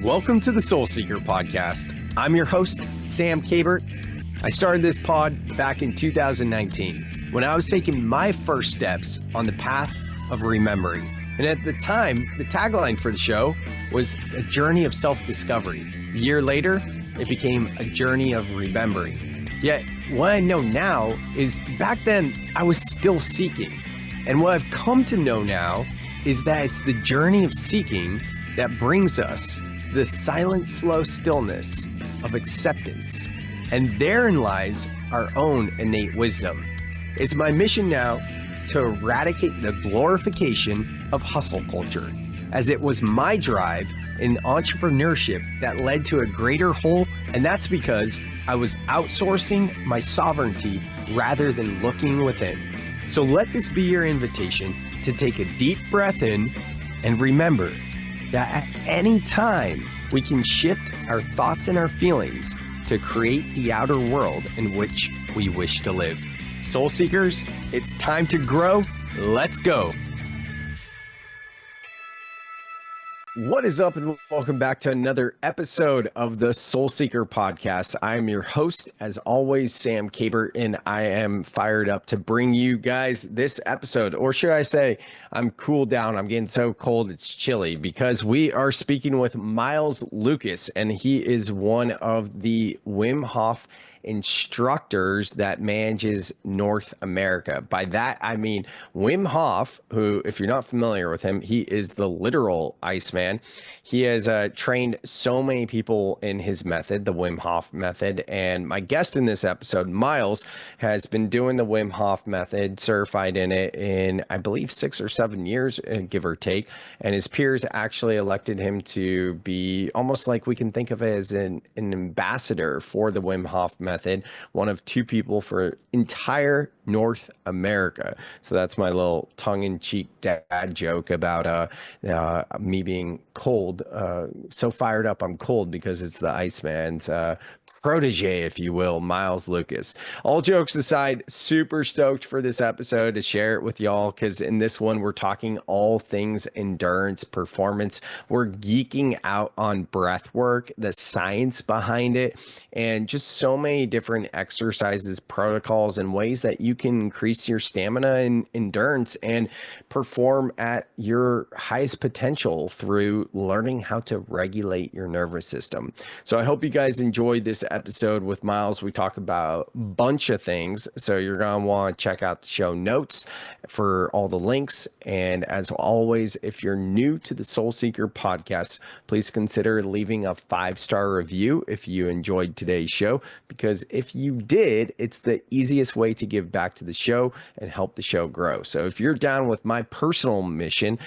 Welcome to the Soul Seeker podcast. I'm your host, Sam Kabert. I started this pod back in 2019 when I was taking my first steps on the path of remembering. And at the time, the tagline for the show was a journey of self-discovery. A year later, it became a journey of remembering. Yet, what I know now is back then I was still seeking. And what I've come to know now is that it's the journey of seeking that brings us the silent, slow stillness of acceptance. And therein lies our own innate wisdom. It's my mission now to eradicate the glorification of hustle culture, as it was my drive in entrepreneurship that led to a greater whole, and that's because I was outsourcing my sovereignty rather than looking within. So let this be your invitation to take a deep breath in and remember that at any time we can shift our thoughts and our feelings to create the outer world in which we wish to live. Soul Seekers, it's time to grow. Let's go. What is up, and welcome back to another episode of the Soul Seeker podcast. I am your host, as always, Sam Kabert, and I am fired up to bring you guys this episode, or should I say, I'm cooled down. I'm getting so cold, it's chilly, because we are speaking with Miles Lukas, and he is one of the Wim Hof instructors that manages North America. By that, I mean Wim Hof, who, if you're not familiar with him, he is the literal Iceman. He has trained so many people in his method, the Wim Hof method. And my guest in this episode, Miles, has been doing the Wim Hof method, certified in it in, I believe, 6 or 7 years, give or take. And his peers actually elected him to be almost like we can think of it as an ambassador for the Wim Hof method, one of 2 people for entire North America. So that's my little tongue-in-cheek dad joke about me being cold. So fired up I'm cold because it's the Iceman's protege, if you will, Miles Lukas. All jokes aside, super stoked for this episode to share it with y'all, because in this one we're talking all things endurance, performance. We're geeking out on breath work, the science behind it, and just so many different exercises, protocols, and ways that you can increase your stamina and endurance and perform at your highest potential through learning how to regulate your nervous system. So I hope you guys enjoyed this episode with Miles. We talk about a bunch of things, so you're going to want to check out the show notes for all the links. And as always, if you're new to the Soul Seeker podcast, please consider leaving a 5-star review if you enjoyed today's show, because if you did, it's the easiest way to give back to the show and help the show grow. So if you're down with my personal mission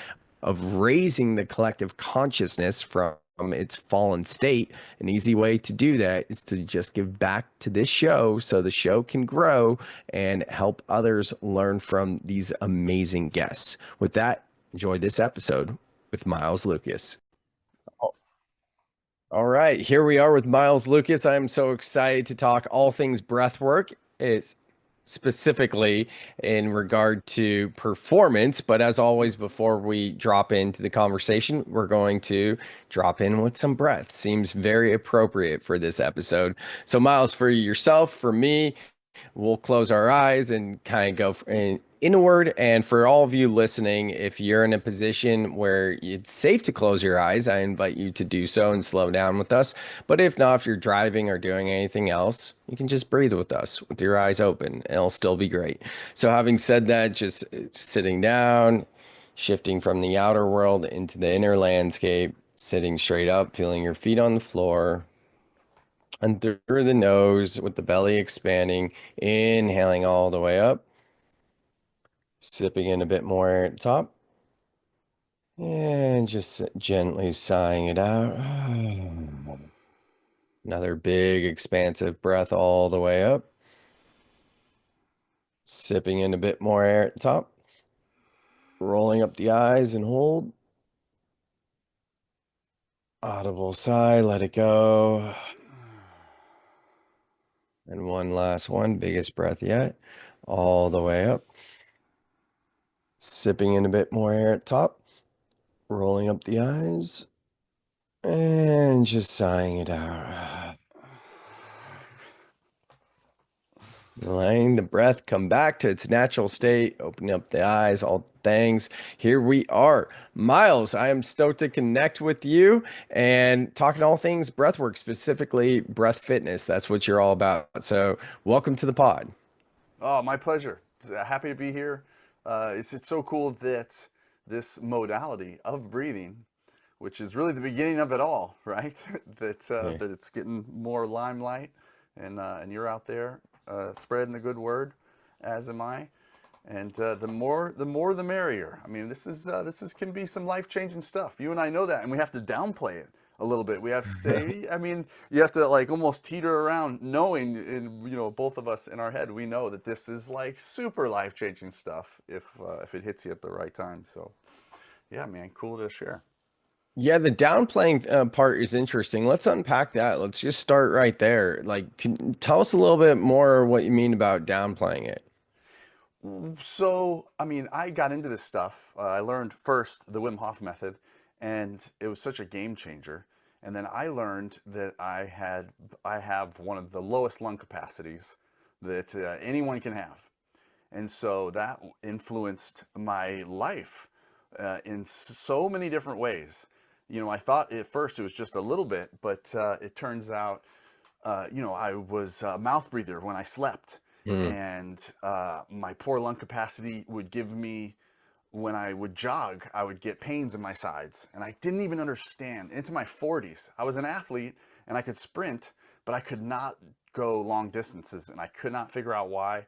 of raising the collective consciousness from its fallen state, an easy way to do that is to just give back to this show so the show can grow and help others learn from these amazing guests. With that, enjoy this episode with Miles Lukas. All right, here we are with Miles Lukas. I'm so excited to talk all things breath work. It's specifically in regard to performance, but as always, before we drop into the conversation, we're going to drop in with some breath. Seems very appropriate for this episode. So Miles, for yourself, for me, we'll close our eyes and kind of go inward. And for all of you listening, if you're in a position where it's safe to close your eyes, I invite you to do so and slow down with us. But if not, if you're driving or doing anything else, you can just breathe with us with your eyes open. It'll still be great. So having said that, just sitting down, shifting from the outer world into the inner landscape, sitting straight up, feeling your feet on the floor, and through the nose with the belly expanding, inhaling all the way up, sipping in a bit more air at the top, and just gently sighing it out. Another big expansive breath all the way up, sipping in a bit more air at the top, rolling up the eyes and hold. Audible sigh, let it go. And one last one, biggest breath yet, all the way up. Sipping in a bit more air at the top, rolling up the eyes. And just sighing it out. Letting the breath come back to its natural state, opening up the eyes, all things. Here we are. Miles, I am stoked to connect with you and talking all things breathwork, specifically breath fitness. That's what you're all about. So, welcome to the pod. Oh, my pleasure. Happy to be here. It's so cool that this modality of breathing, which is really the beginning of it all, right? Yeah. That it's getting more limelight, and you're out there spreading the good word, as am I. And the merrier. I mean, this can be some life changing stuff. You and I know that, and we have to downplay it a little bit. We have to say, I mean, you have to like almost teeter around, knowing, in both of us in our head, we know that this is like super life changing stuff if it hits you at the right time. So, yeah, man, cool to share. Yeah, the downplaying part is interesting. Let's unpack that. Let's just start right there. Like, tell us a little bit more what you mean about downplaying it. So, I mean, I got into this stuff. I learned first the Wim Hof method, and it was such a game changer. And then I learned that I have one of the lowest lung capacities that anyone can have. And so that influenced my life in so many different ways. I thought at first it was just a little bit, but it turns out, I was a mouth breather when I slept, Mm. and my poor lung capacity would give me, when I would jog, I would get pains in my sides, and I didn't even understand. Into my 40s, I was an athlete and I could sprint, but I could not go long distances, and I could not figure out why,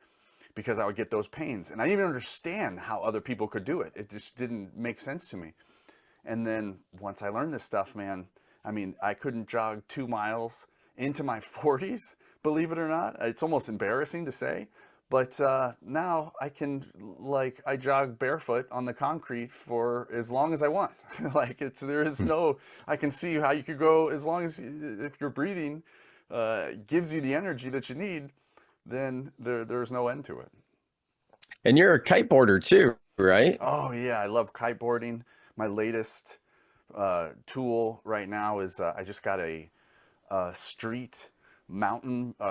because I would get those pains, and I didn't even understand how other people could do it. It just didn't make sense to me. And then once I learned this stuff, man, I mean, I couldn't jog 2 miles into my 40s, believe it or not. It's almost embarrassing to say, but now I can, like, I jog barefoot on the concrete for as long as I want. Like, there is no, I can see how you could go as long as, if your breathing gives you the energy that you need, then there's no end to it. And you're a kiteboarder too, right? Oh yeah, I love kiteboarding. My latest tool right now is I just got street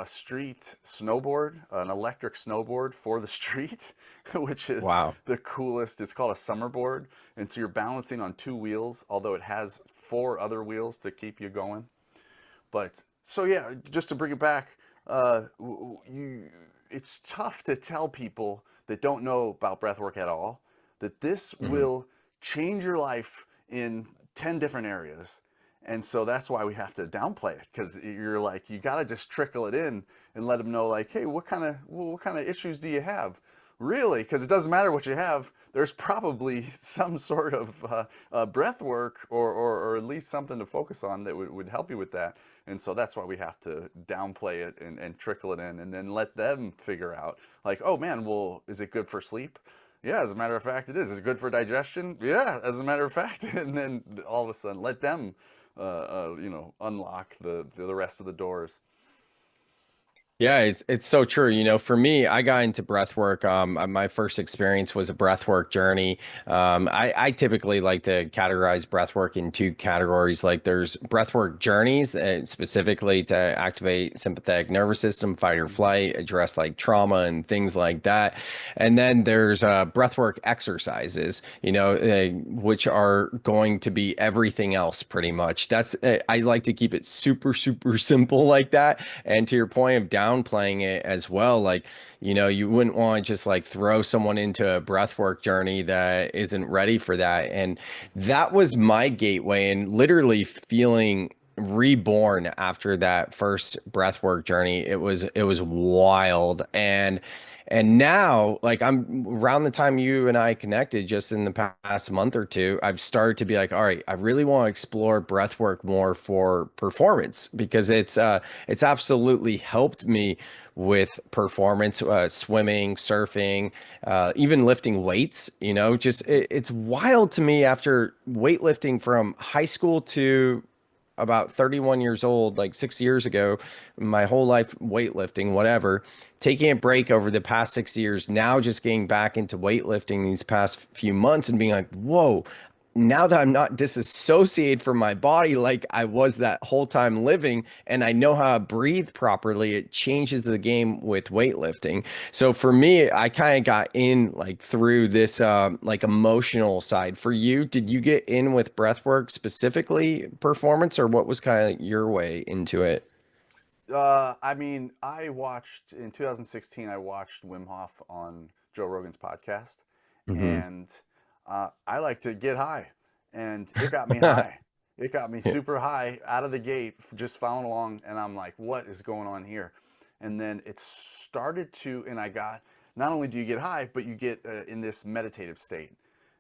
street snowboard, an electric snowboard for the street, which is Wow. the coolest. It's called a summer board, and so you're balancing on two wheels, although it has four other wheels to keep you going. But so yeah, just to bring it back, it's tough to tell people that don't know about breathwork at all that this Mhm. will change your life in 10 different areas. And so that's why we have to downplay it, because you're like, you got to just trickle it in and let them know, like, hey, what kind of issues do you have? Really? Because it doesn't matter what you have. There's probably some sort of breath work, or at least something to focus on that would help you with that. And so that's why we have to downplay it and trickle it in, and then let them figure out, like, oh man, well, is it good for sleep? Yeah, as a matter of fact, it is. Is it good for digestion? Yeah, as a matter of fact. And then all of a sudden, let them, unlock the rest of the doors. Yeah, it's so true. For me, I got into breath work. My first experience was a breath work journey. I typically like to categorize breath work in two categories. Like there's breath work journeys that specifically to activate sympathetic nervous system, fight or Hmm. flight, address like trauma and things like that. And then there's breath work exercises, which are going to be everything else pretty much. I like to keep it super, super simple like that. And to your point of downplaying it as well, like, you wouldn't want to just like throw someone into a breathwork journey that isn't ready for that. And that was my gateway and literally feeling reborn after that first breathwork journey. It was wild. And now, like I'm around the time you and I connected, just in the past month or two, I've started to be like, all right, I really want to explore breath work more for performance because it's absolutely helped me with performance, swimming, surfing, even lifting weights. It's wild to me after weightlifting from high school to about 31 years old, like 6 years ago, my whole life weightlifting, whatever, taking a break over the past 6 years, now just getting back into weightlifting these past few months and being like, whoa, now that I'm not disassociated from my body like I was that whole time living, and I know how to breathe properly, it changes the game with weightlifting. So for me, I kind of got in like through this like emotional side. For you, did you get in with breathwork specifically performance, or what was kind of your way into it? I mean, I watched in 2016. I watched Wim Hof on Joe Rogan's podcast, Hmm. and I like to get high, and it got me high. It got me super high out of the gate, just following along, and I'm like, "What is going on here?" And then it started to, and I got not only do you get high, but you get in this meditative state.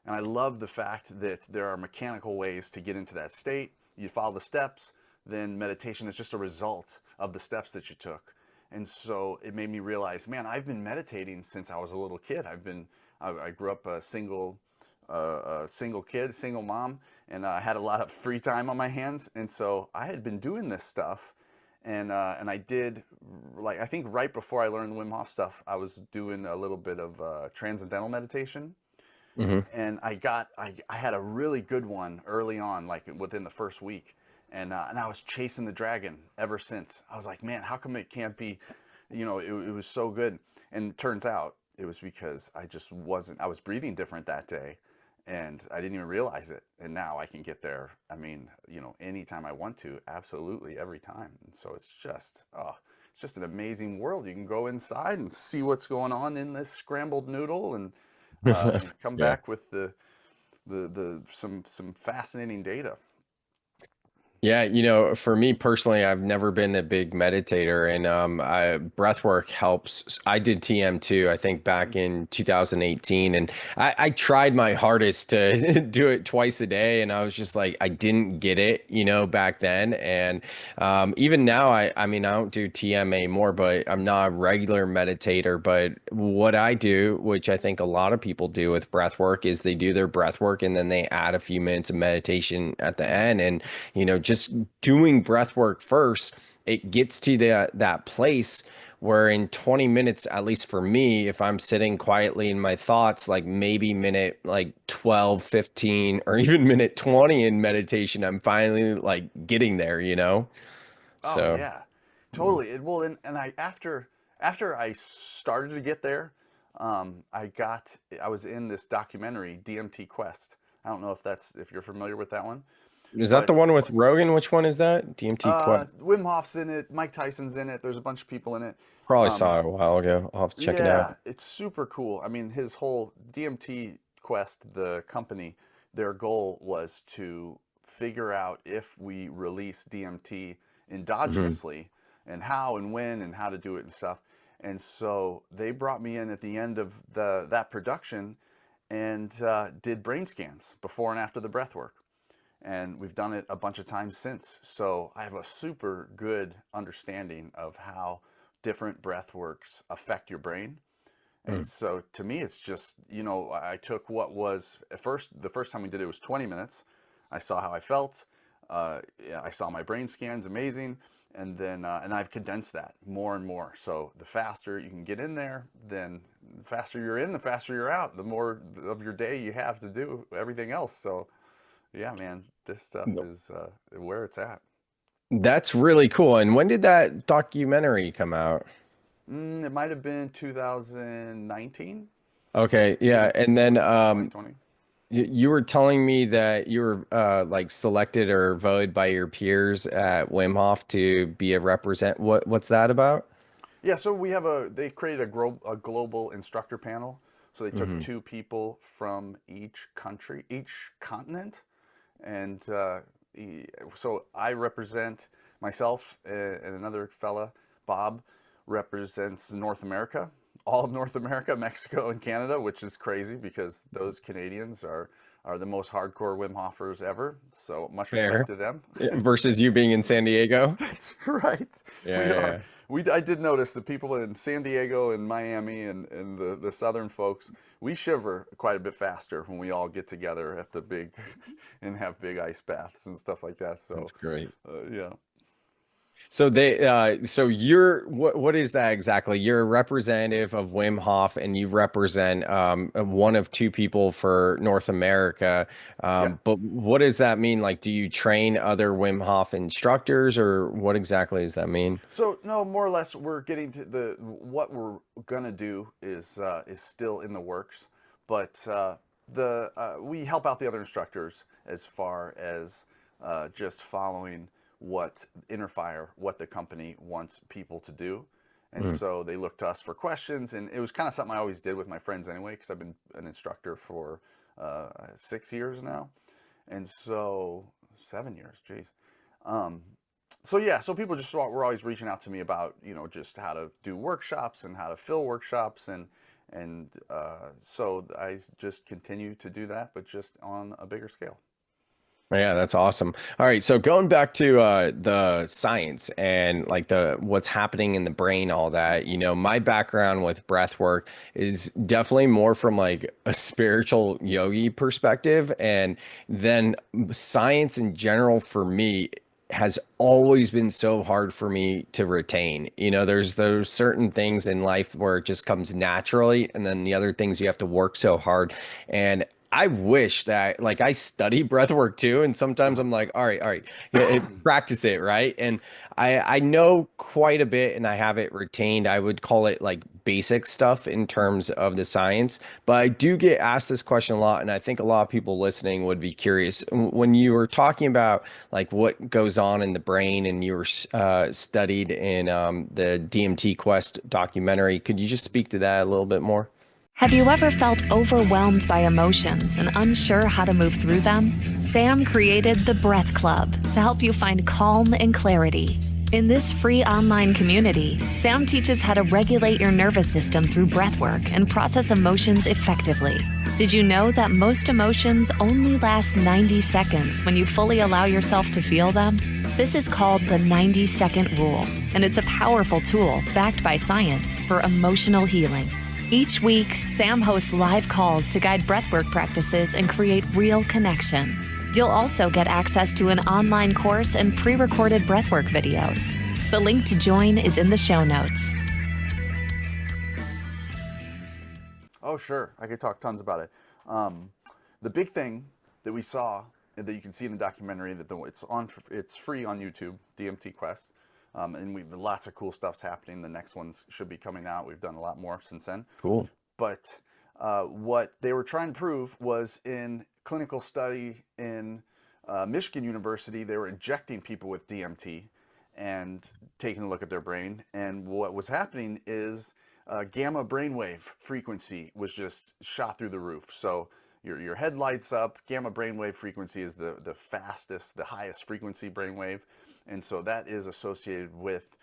And I love the fact that there are mechanical ways to get into that state. You follow the steps, then meditation is just a result of the steps that you took. And so it made me realize, man, I've been meditating since I was a little kid. I grew up a single kid, single mom, and I had a lot of free time on my hands. And so I had been doing this stuff. And I did, like, I think right before I learned the Wim Hof stuff, I was doing a little bit of transcendental meditation. Hmm. And I had a really good one early on, like within the first week, and I was chasing the dragon ever since. I was like, man, how come it can't be, it was so good. And it turns out it was because I was breathing different that day, and I didn't even realize it. And now I can get there. I mean, anytime I want to, absolutely every time. And so it's just an amazing world. You can go inside and see what's going on in this scrambled noodle, and come Yeah. back with some fascinating data. Yeah, for me personally, I've never been a big meditator, and breath work helps. I did TM too, I think back in 2018, and I tried my hardest to do it twice a day, and I was just like, I didn't get it, back then. And even now, I mean, I don't do TM anymore, but I'm not a regular meditator. But what I do, which I think a lot of people do with breath work, is they do their breath work and then they add a few minutes of meditation at the end. And just doing breath work first, it gets to that place where in 20 minutes, at least for me, if I'm sitting quietly in my thoughts, like maybe minute like 12, 15, or even minute 20 in meditation, I'm finally like getting there. Oh So, yeah, totally. It will, and after I started to get there, I was in this documentary, DMT Quest. I don't know if you're familiar with that one, is that the but one with Rogan? Which one is that? DMT Quest? Wim Hof's in it, Mike Tyson's in it. There's a bunch of people in it. Probably Um, saw it a while ago. I'll have to check it Yeah, out. it's super cool. I mean, his whole DMT Quest, the company, their goal was to figure out if we release DMT Hmm. endogenously and how and when and how to do it and stuff. And so they brought me in at the end of that production and did brain scans before and after the breath work. And we've done it a bunch of times since. So I have a super good understanding of how different breath works affect your brain. And so to me, it's just, I took what was at first, the first time we did it was 20 minutes. I saw how I felt. Yeah, I saw my brain scans, amazing. And then, and I've condensed that more and more. So the faster you can get in there, then the faster you're in, the faster you're out, the more of your day you have to do everything else. So yeah, man, this stuff is where it's at. That's really cool. And when did that documentary come out? It might have been 2019, Okay, yeah. maybe And then 2020. you were telling me that you were like selected or voted by your peers at Wim Hof to be a represent. What's that about? Yeah, so they created a global instructor panel. So they took Hmm. two people from each country, each continent, and so I represent myself, and another fella, Bob, represents North America, all of North America, Mexico and Canada, which is crazy because those Canadians are the most hardcore Wim Hofers ever. So much respect Fair. to them. Yeah, versus you being in San Diego. That's right. Yeah, We are. yeah, I did notice the people in San Diego and Miami and the southern folks, we shiver quite a bit faster when we all get together at the big and have big ice baths and stuff like that. So, that's great. yeah. So so you're, what is that exactly? You're a representative of Wim Hof, and you represent one of two people for North America. Yeah. But what does that mean? Like, do you train other Wim Hof instructors, or what exactly does that mean? So no, more or less, we're getting to the what we're gonna do is still in the works, but the we help out the other instructors as far as just following what Inner Fire, what the company wants people to do. And Mm. so they look to us for questions, and it was kind of something I always did with my friends anyway, because I've been an instructor for 6 years now, and so 7 years, geez. Um, so yeah, so people just were always reaching out to me about, just how to do workshops and how to fill workshops, and so I just continue to do that, but just on a bigger scale. Yeah, that's awesome. All right, so going back to the science and like the what's happening in the brain, all that, my background with breath work is definitely more from like a spiritual yogi perspective, and then science in general for me has always been so hard for me to retain. There's certain things in life where it just comes naturally, and then the other things you have to work so hard. And I wish that, like, I study breath work too, and sometimes I'm like, all right, yeah, practice it, right? And I know quite a bit, and I have it retained. I would call it like basic stuff in terms of the science, but I do get asked this question a lot, and I think a lot of people listening would be curious. When you were talking about like what goes on in the brain, and you were studied in the DMT Quest documentary, could you just speak to that a little bit more? Have you ever felt overwhelmed by emotions and unsure how to move through them? Sam created the Breath Club to help you find calm and clarity. In this free online community, Sam teaches how to regulate your nervous system through breathwork and process emotions effectively. Did you know that most emotions only last 90 seconds when you fully allow yourself to feel them? This is called the 90-second rule, and it's a powerful tool backed by science for emotional healing. Each week, Sam hosts live calls to guide breathwork practices and create real connection. You'll also get access to an online course and pre-recorded breathwork videos. The link to join is in the show notes. Oh, sure. I could talk tons about it. The big thing that we saw, that you can see in the documentary, it's free on YouTube, DMT Quest. And lots of cool stuff's happening. The next ones should be coming out. We've done a lot more since then. Cool. But what they were trying to prove was, in clinical study in Michigan University, they were injecting people with DMT and taking a look at their brain. And what was happening is gamma brainwave frequency was just shot through the roof. So your head lights up. Gamma brainwave frequency is the fastest, the highest frequency brainwave. And so that is associated with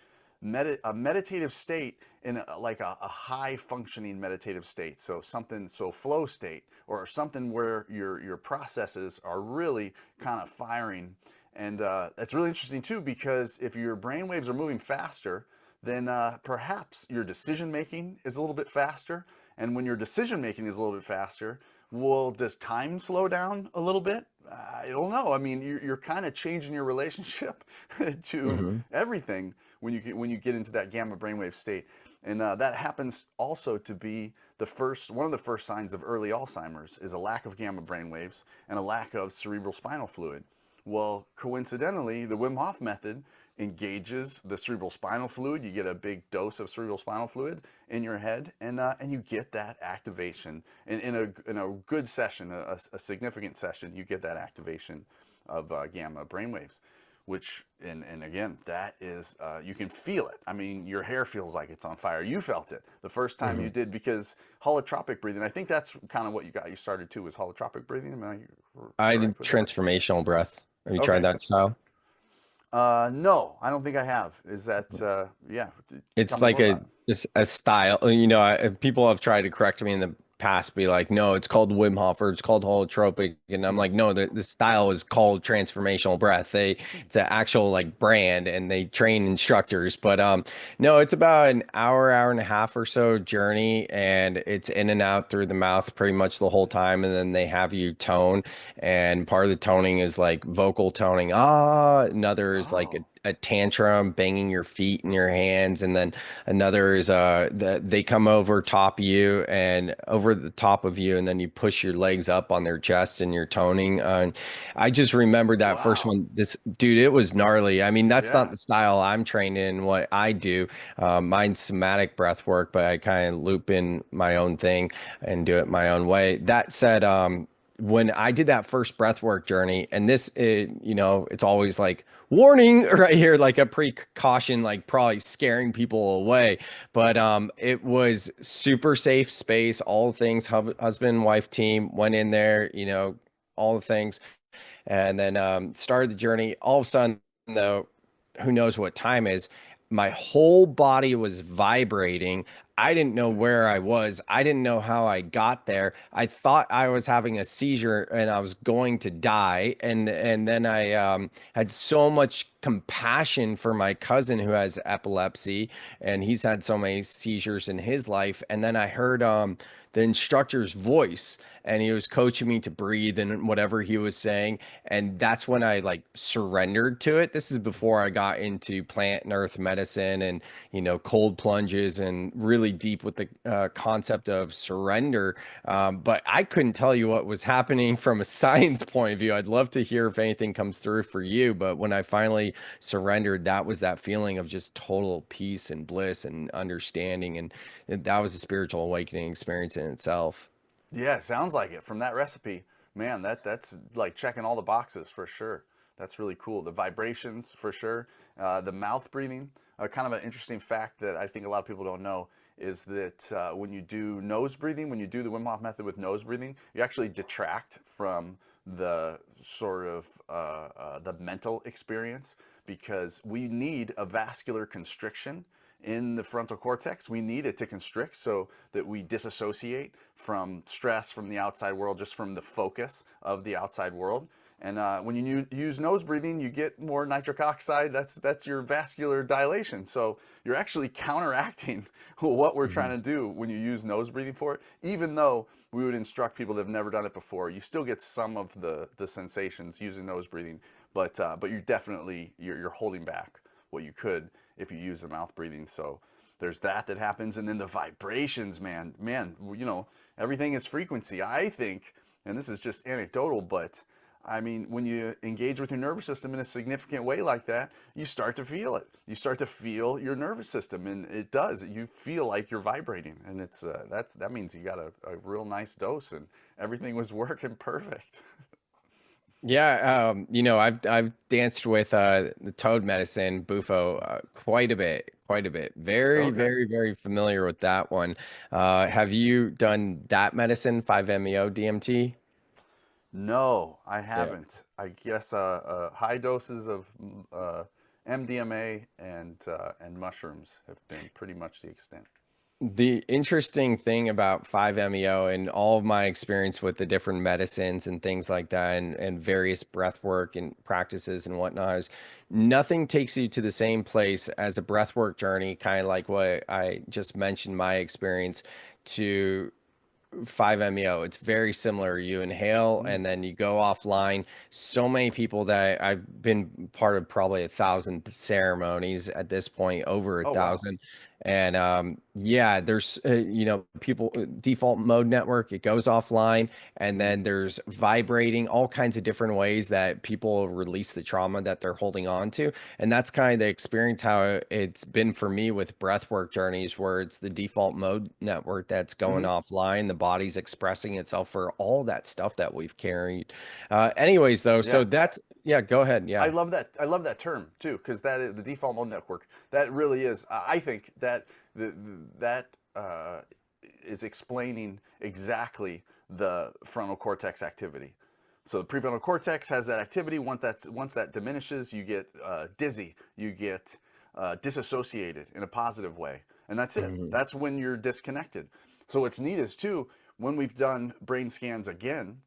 a meditative state, in a high functioning meditative state. So flow state, or something where your processes are really kind of firing. And that's really interesting too, because if your brain waves are moving faster, then perhaps your decision making is a little bit faster. And when your decision making is a little bit faster, does time slow down a little bit? I don't know. I mean, you're kind of changing your relationship to everything when you get into that gamma brainwave state, and that happens also to be one of the first signs of early Alzheimer's is a lack of gamma brainwaves and a lack of cerebral spinal fluid. Well, coincidentally, the Wim Hof method engages the cerebral spinal fluid. You get a big dose of cerebral spinal fluid in your head, and you get that activation in a good session, a significant session. You get that activation of gamma brainwaves, which and again, that is you can feel it. I mean, your hair feels like it's on fire. You felt it the first time you did, because holotropic breathing. I think that's kind of what you started too, was holotropic breathing. I did transformational breath. Have you tried that style? No, I don't think I have. Is that yeah? It's like it's a style. People have tried to correct me in the past, be like, no, it's called Wim Hof, or it's called holotropic, and I'm like, no, the style is called transformational breath. It's an actual like brand, and they train instructors. But no, it's about an hour and a half or so journey, and it's in and out through the mouth pretty much the whole time, and then they have you tone, and part of the toning is like vocal toning, another is like a tantrum, banging your feet in your hands, and then another is they come over top of you and over the top of you, and then you push your legs up on their chest and you're toning. I just remembered that first Wow. one. This dude, it was gnarly. I mean, that's not Yeah. the style I'm trained in. What I do, mine's somatic breath work, but I kind of loop in my own thing and do it my own way. That said, when I did that first breathwork journey, and it's always like warning right here, like a precaution, like probably scaring people away. But it was super safe space, all things, husband, wife team went in there, all the things, and then started the journey. All of a sudden, though, who knows what time is? My whole body was vibrating. I didn't know where I was. I didn't know how I got there. I thought I was having a seizure and I was going to die. And then I had so much compassion for my cousin who has epilepsy, and he's had so many seizures in his life. And then I heard the instructor's voice, and he was coaching me to breathe and whatever he was saying. And that's when I like surrendered to it. This is before I got into plant and earth medicine and, cold plunges and really deep with the concept of surrender. But I couldn't tell you what was happening from a science point of view. I'd love to hear if anything comes through for you. But when I finally surrendered, that was that feeling of just total peace and bliss and understanding. And that was a spiritual awakening experience in itself. Yeah, sounds like it from that recipe. Man, that's like checking all the boxes for sure. That's really cool. The vibrations for sure. The mouth breathing. Kind of an interesting fact that I think a lot of people don't know is that when you do nose breathing, when you do the Wim Hof method with nose breathing, you actually detract from the sort of the mental experience, because we need a vascular constriction in the frontal cortex. We need it to constrict so that we disassociate from stress, from the outside world, just from the focus of the outside world. And when you use nose breathing, you get more nitric oxide. That's your vascular dilation. So you're actually counteracting what we're trying to do when you use nose breathing for it. Even though we would instruct people that have never done it before, you still get some of the sensations using nose breathing, but you're holding back what you could if you use the mouth breathing. So there's that happens. And then the vibrations, man, everything is frequency. I think, and this is just anecdotal, but I mean, when you engage with your nervous system in a significant way like that, you start to feel it. You start to feel your nervous system, and it does. You feel like you're vibrating, and that means you got a real nice dose, and everything was working perfect. Yeah, I've danced with the toad medicine, Bufo, quite a bit, quite a bit. Very, Okay. very, very familiar with that one. Have you done that medicine, 5-MeO DMT? No, I Yeah. haven't. I guess high doses of MDMA and mushrooms have been pretty much the extent. The interesting thing about 5-MeO and all of my experience with the different medicines and things like that, and various breath work and practices and whatnot, is nothing takes you to the same place as a breath work journey, kind of like what I just mentioned, my experience to 5-MeO. It's very similar. You inhale Mm. and then you go offline. So many people that I've been part of probably 1,000 ceremonies at this point, over a Oh, wow. thousand. And yeah, there's people default mode network, it goes offline, and Mm. then there's vibrating, all kinds of different ways that people release the trauma that they're holding on to. And that's kind of the experience how it's been for me with breathwork journeys, where it's the default mode network that's going Hmm. offline. The body's expressing itself for all that stuff that we've carried. Anyways, though, so Yeah. that's, yeah, go ahead. I Yeah. love that. I love that term too, because that is the default mode network. That really is. I think that that is explaining exactly the frontal cortex activity. So the prefrontal cortex has that activity. Once that diminishes, you get dizzy. You get disassociated in a positive way, and that's it. Mhm. That's when you're disconnected. So what's neat is too, when we've done brain scans again,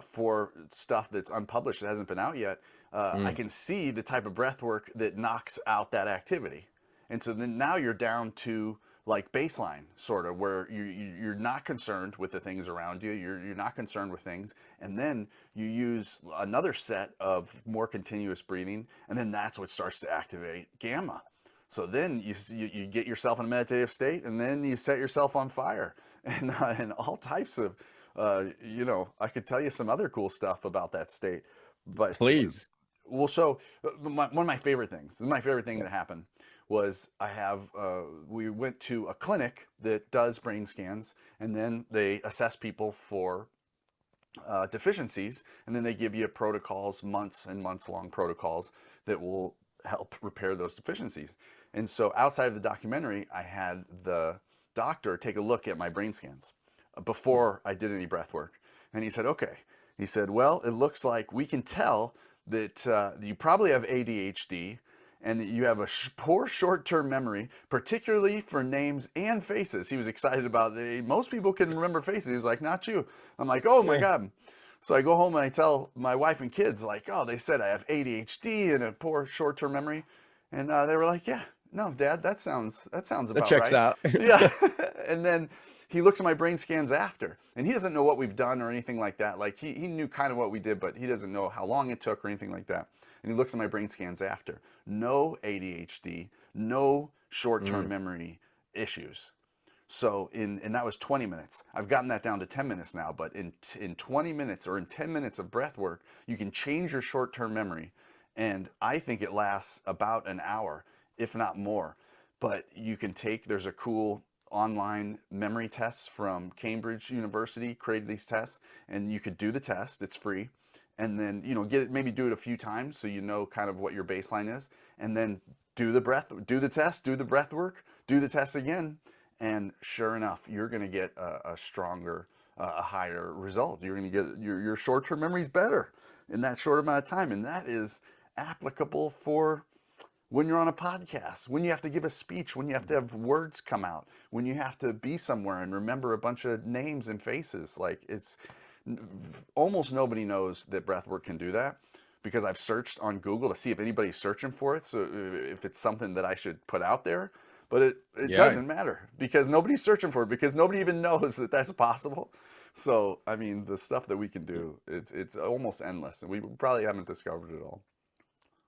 for stuff that's unpublished that hasn't been out yet, I Mm. can see the type of breath work that knocks out that activity. And so then now you're down to like baseline, sort of, where you're not concerned with the things around you. You're not concerned with things, and then you use another set of more continuous breathing, and then that's what starts to activate gamma. So then you get yourself in a meditative state, and then you set yourself on fire, and all types of, you know, I could tell you some other cool stuff about that state, but Please. well, so one of my favorite things, my favorite thing that happened was we went to a clinic that does brain scans, and then they assess people for deficiencies, and then they give you protocols, months and months long protocols that will help repair those deficiencies. And so outside of the documentary, I had the doctor take a look at my brain scans before I did any breath work. And he said, okay, he said, well, it looks like we can tell that you probably have ADHD, and you have a poor short-term memory, particularly for names and faces. He was excited about most people can remember faces. He was like, not you. I'm like, oh my God. So I go home and I tell my wife and kids, like, oh, they said I have ADHD and a poor short-term memory. And they were like, yeah, no, Dad, that sounds about right. That checks out. Yeah. And then he looks at my brain scans after, and he doesn't know what we've done or anything like that. Like he knew kind of what we did, but he doesn't know how long it took or anything like that. And he looks at my brain scans after. No ADHD, no short-term memory issues. So and that was 20 minutes. I've gotten that down to 10 minutes now, but in 20 minutes or in 10 minutes of breath work, you can change your short-term memory. And I think it lasts about an hour, if not more. But you can there's a cool online memory test from Cambridge University, created these tests, and you could do the test, it's free. And then, you know, maybe do it a few times so you know kind of what your baseline is, and then do the test, do the breath work, do the test again, and sure enough, you're going to get a stronger, a higher result. You're going to get your short-term memories better in that short amount of time, and that is applicable for when you're on a podcast, when you have to give a speech, when you have to have words come out, when you have to be somewhere and remember a bunch of names and faces. Like almost nobody knows that breathwork can do that, because I've searched on Google to see if anybody's searching for it, so if it's something that I should put out there, but it doesn't matter, because nobody's searching for it, because nobody even knows that that's possible. So I mean, the stuff that we can do, it's almost endless, and we probably haven't discovered it all.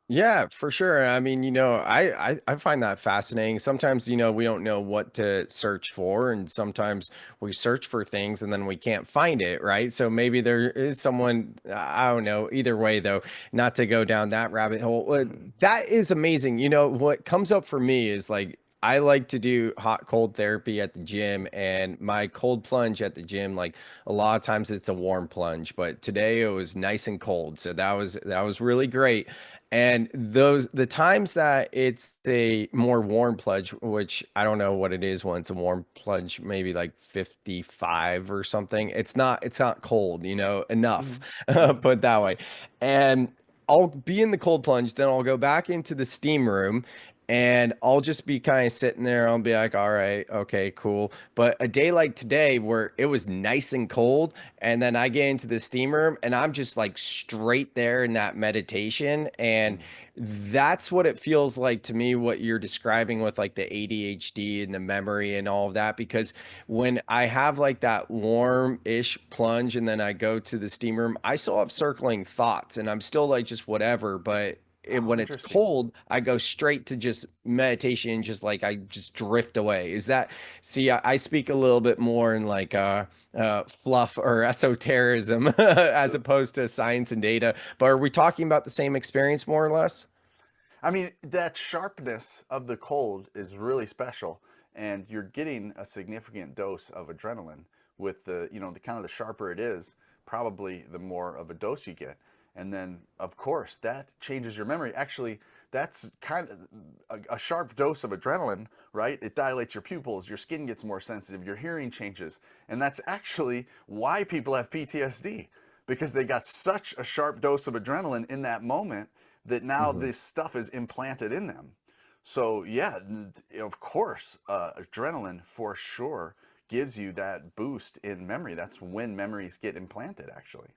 Yeah, for sure. I mean, you know, I find that fascinating. Sometimes, you know, we don't know what to search for, and sometimes we search for things and then we can't find it, right? So maybe there is someone, I don't know. Either way, though, not to go down that rabbit hole. That is amazing. You know, what comes up for me is like, I like to do hot cold therapy at the gym, and my cold plunge at the gym, like a lot of times it's a warm plunge, but today it was nice and cold. So that was really great. And the times that it's a more warm plunge, which I don't know what it is when it's a warm plunge, maybe like 55 or something. It's not cold, you know, enough, put it that way. And I'll be in the cold plunge, then I'll go back into the steam room, and I'll just be kind of sitting there. I'll be like, all right, okay, cool. But a day like today where it was nice and cold, and then I get into the steam room and I'm just like straight there in that meditation. And that's what it feels like to me, what you're describing with like the ADHD and the memory and all of that. Because when I have like that warm-ish plunge and then I go to the steam room, I still have circling thoughts and I'm still like just whatever, but when it's cold, I go straight to just meditation, just like I just drift away. Is that, see, I speak a little bit more in like fluff or esotericism as opposed to science and data, but are we talking about the same experience more or less? I mean, that sharpness of the cold is really special, and you're getting a significant dose of adrenaline with the, you know, the kind of the sharper it is, probably the more of a dose you get. And then, of course, that changes your memory. Actually, that's kind of a sharp dose of adrenaline, right? It dilates your pupils, your skin gets more sensitive, your hearing changes. And that's actually why people have PTSD, because they got such a sharp dose of adrenaline in that moment that now this stuff is implanted in them. So yeah, of course, adrenaline for sure gives you that boost in memory. That's when memories get implanted, actually.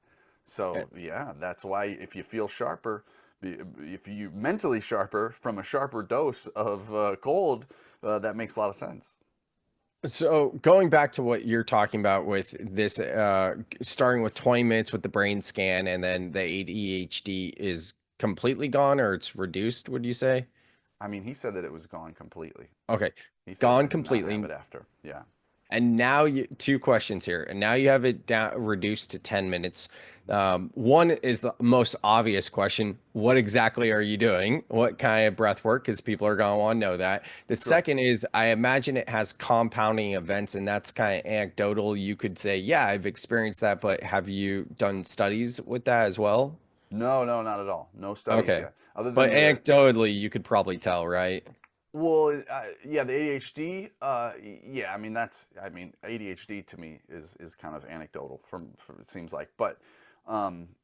So yeah, that's why if you feel sharper, if you mentally sharper from a sharper dose of cold, that makes a lot of sense. So going back to what you're talking about with this, starting with 20 minutes with the brain scan and then the ADHD is completely gone or it's reduced, would you say? I mean, he said that it was gone completely. Okay, He said I gone did not have completely. it after. Yeah. And now two questions here. And now you have it down reduced to 10 minutes. One is the most obvious question. What exactly are you doing? What kind of breath work? Because people are going to want to know that. The Sure. second is I imagine it has compounding events, and that's kind of anecdotal. You could say, yeah, I've experienced that, but have you done studies with that as well? No, no, not at all. No studies Okay. yet. Other But than the anecdotally, you could probably tell, right? well, yeah, the ADHD. Yeah, I mean, ADHD to me is kind of anecdotal from it seems like, but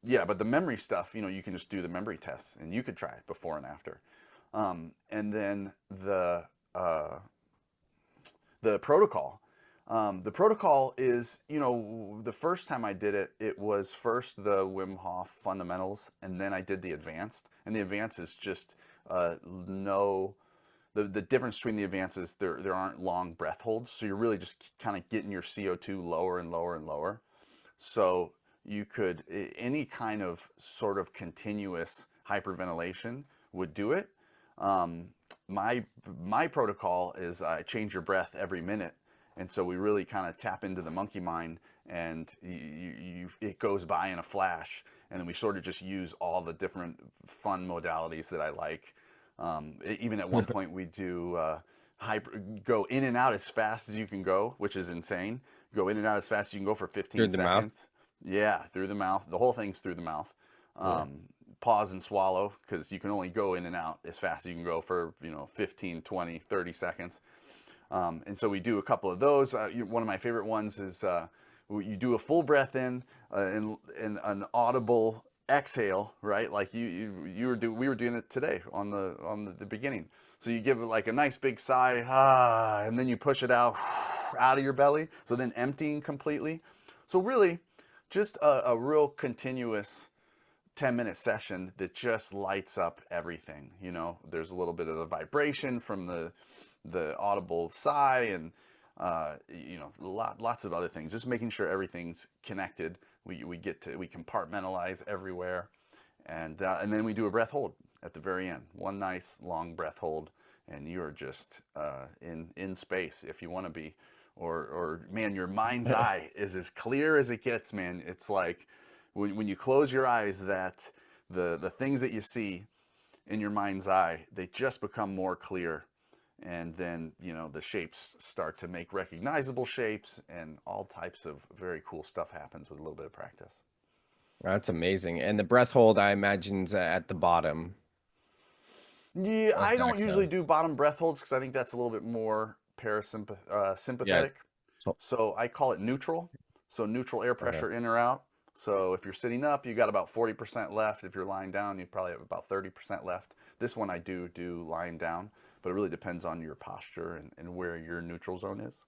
yeah, but the memory stuff, you can just do the memory tests, and you could try it before and after. And then the protocol. The protocol is, the first time I did it, it was first the Wim Hof fundamentals, and then I did the advanced. And the advanced is just no. The difference between the advances, there aren't long breath holds, so you're really just kind of getting your CO2 lower and lower and lower. So you could, any kind of sort of continuous hyperventilation would do it. Um, my protocol is I change your breath every minute, and so we really kind of tap into the monkey mind, and it goes by in a flash, and then we sort of just use all the different fun modalities that I like. Even at one point we do go in and out as fast as you can go, which is insane. Go in and out as fast as you can go for Through 15 the mouth? seconds. Yeah, through the mouth. The whole thing's through the mouth. Yeah. Pause and swallow, because you can only go in and out as fast as you can go for 15, 20, 30 seconds. And so we do a couple of those. One of my favorite ones is you do a full breath in and an audible exhale, right? Like we were doing it today on the beginning. So you give it like a nice big sigh, and then you push it out out of your belly. So then emptying completely. So really, just a real continuous 10-minute session that just lights up everything. There's a little bit of the vibration from the audible sigh, and lots of other things. Just making sure everything's connected. We compartmentalize everywhere, and then we do a breath hold at the very end. One nice long breath hold, and you're just in space if you want to be, or man, your mind's eye is as clear as it gets, man. It's like when you close your eyes, that the things that you see in your mind's eye, they just become more clear. And then, the shapes start to make recognizable shapes, and all types of very cool stuff happens with a little bit of practice. That's amazing. And the breath hold, I imagine, is at the bottom Yeah, of I the don't usually exhale. do bottom breath holds because I think that's a little bit more Yeah. sympathetic. So- So I call it neutral. So neutral air Okay. pressure in or out. So if you're sitting up, you got about 40% left. If you're lying down, you probably have about 30% left. This one I do lying down, but it really depends on your posture and where your neutral zone is.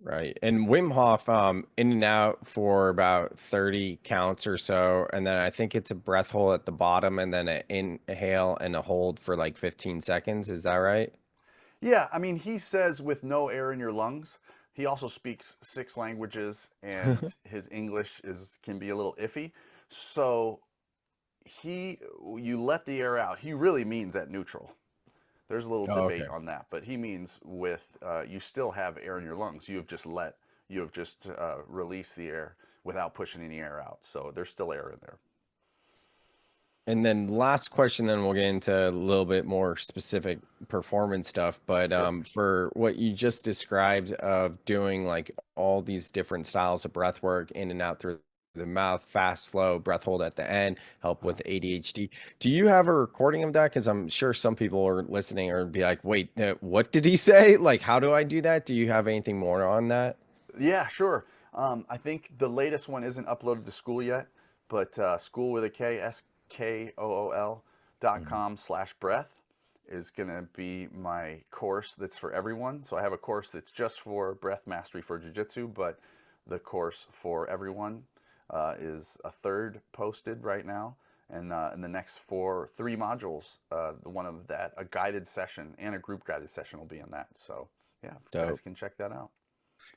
Right. And Wim Hof, in and out for about 30 counts or so. And then I think it's a breath hold at the bottom and then an inhale and a hold for like 15 seconds. Is that right? Yeah, I mean, he says with no air in your lungs. He also speaks 6 languages, and his English can be a little iffy. So you let the air out. He really means at neutral. There's a little Oh, debate okay. on that, but he means with you still have air in your lungs. You have just released the air without pushing any air out. So there's still air in there. And then last question, then we'll get into a little bit more specific performance stuff. But Sure. for what you just described of doing like all these different styles of breath work in and out through the mouth, fast, slow, breath hold at the end, help Uh-huh. with ADHD. Do you have a recording of that? Because I'm sure some people are listening or be like, wait, what did he say? Like, how do I do that? Do you have anything more on that? Yeah, sure. I think the latest one isn't uploaded to school yet, but school with a K, Mhm. SKOOL.com/breath is going to be my course that's for everyone. So I have a course that's just for breath mastery for Jiu-Jitsu, but the course for everyone is a third posted right now. And in the next 3 modules, one of that, a guided session and a group guided session will be in that. So yeah, Dope. guys can check that out.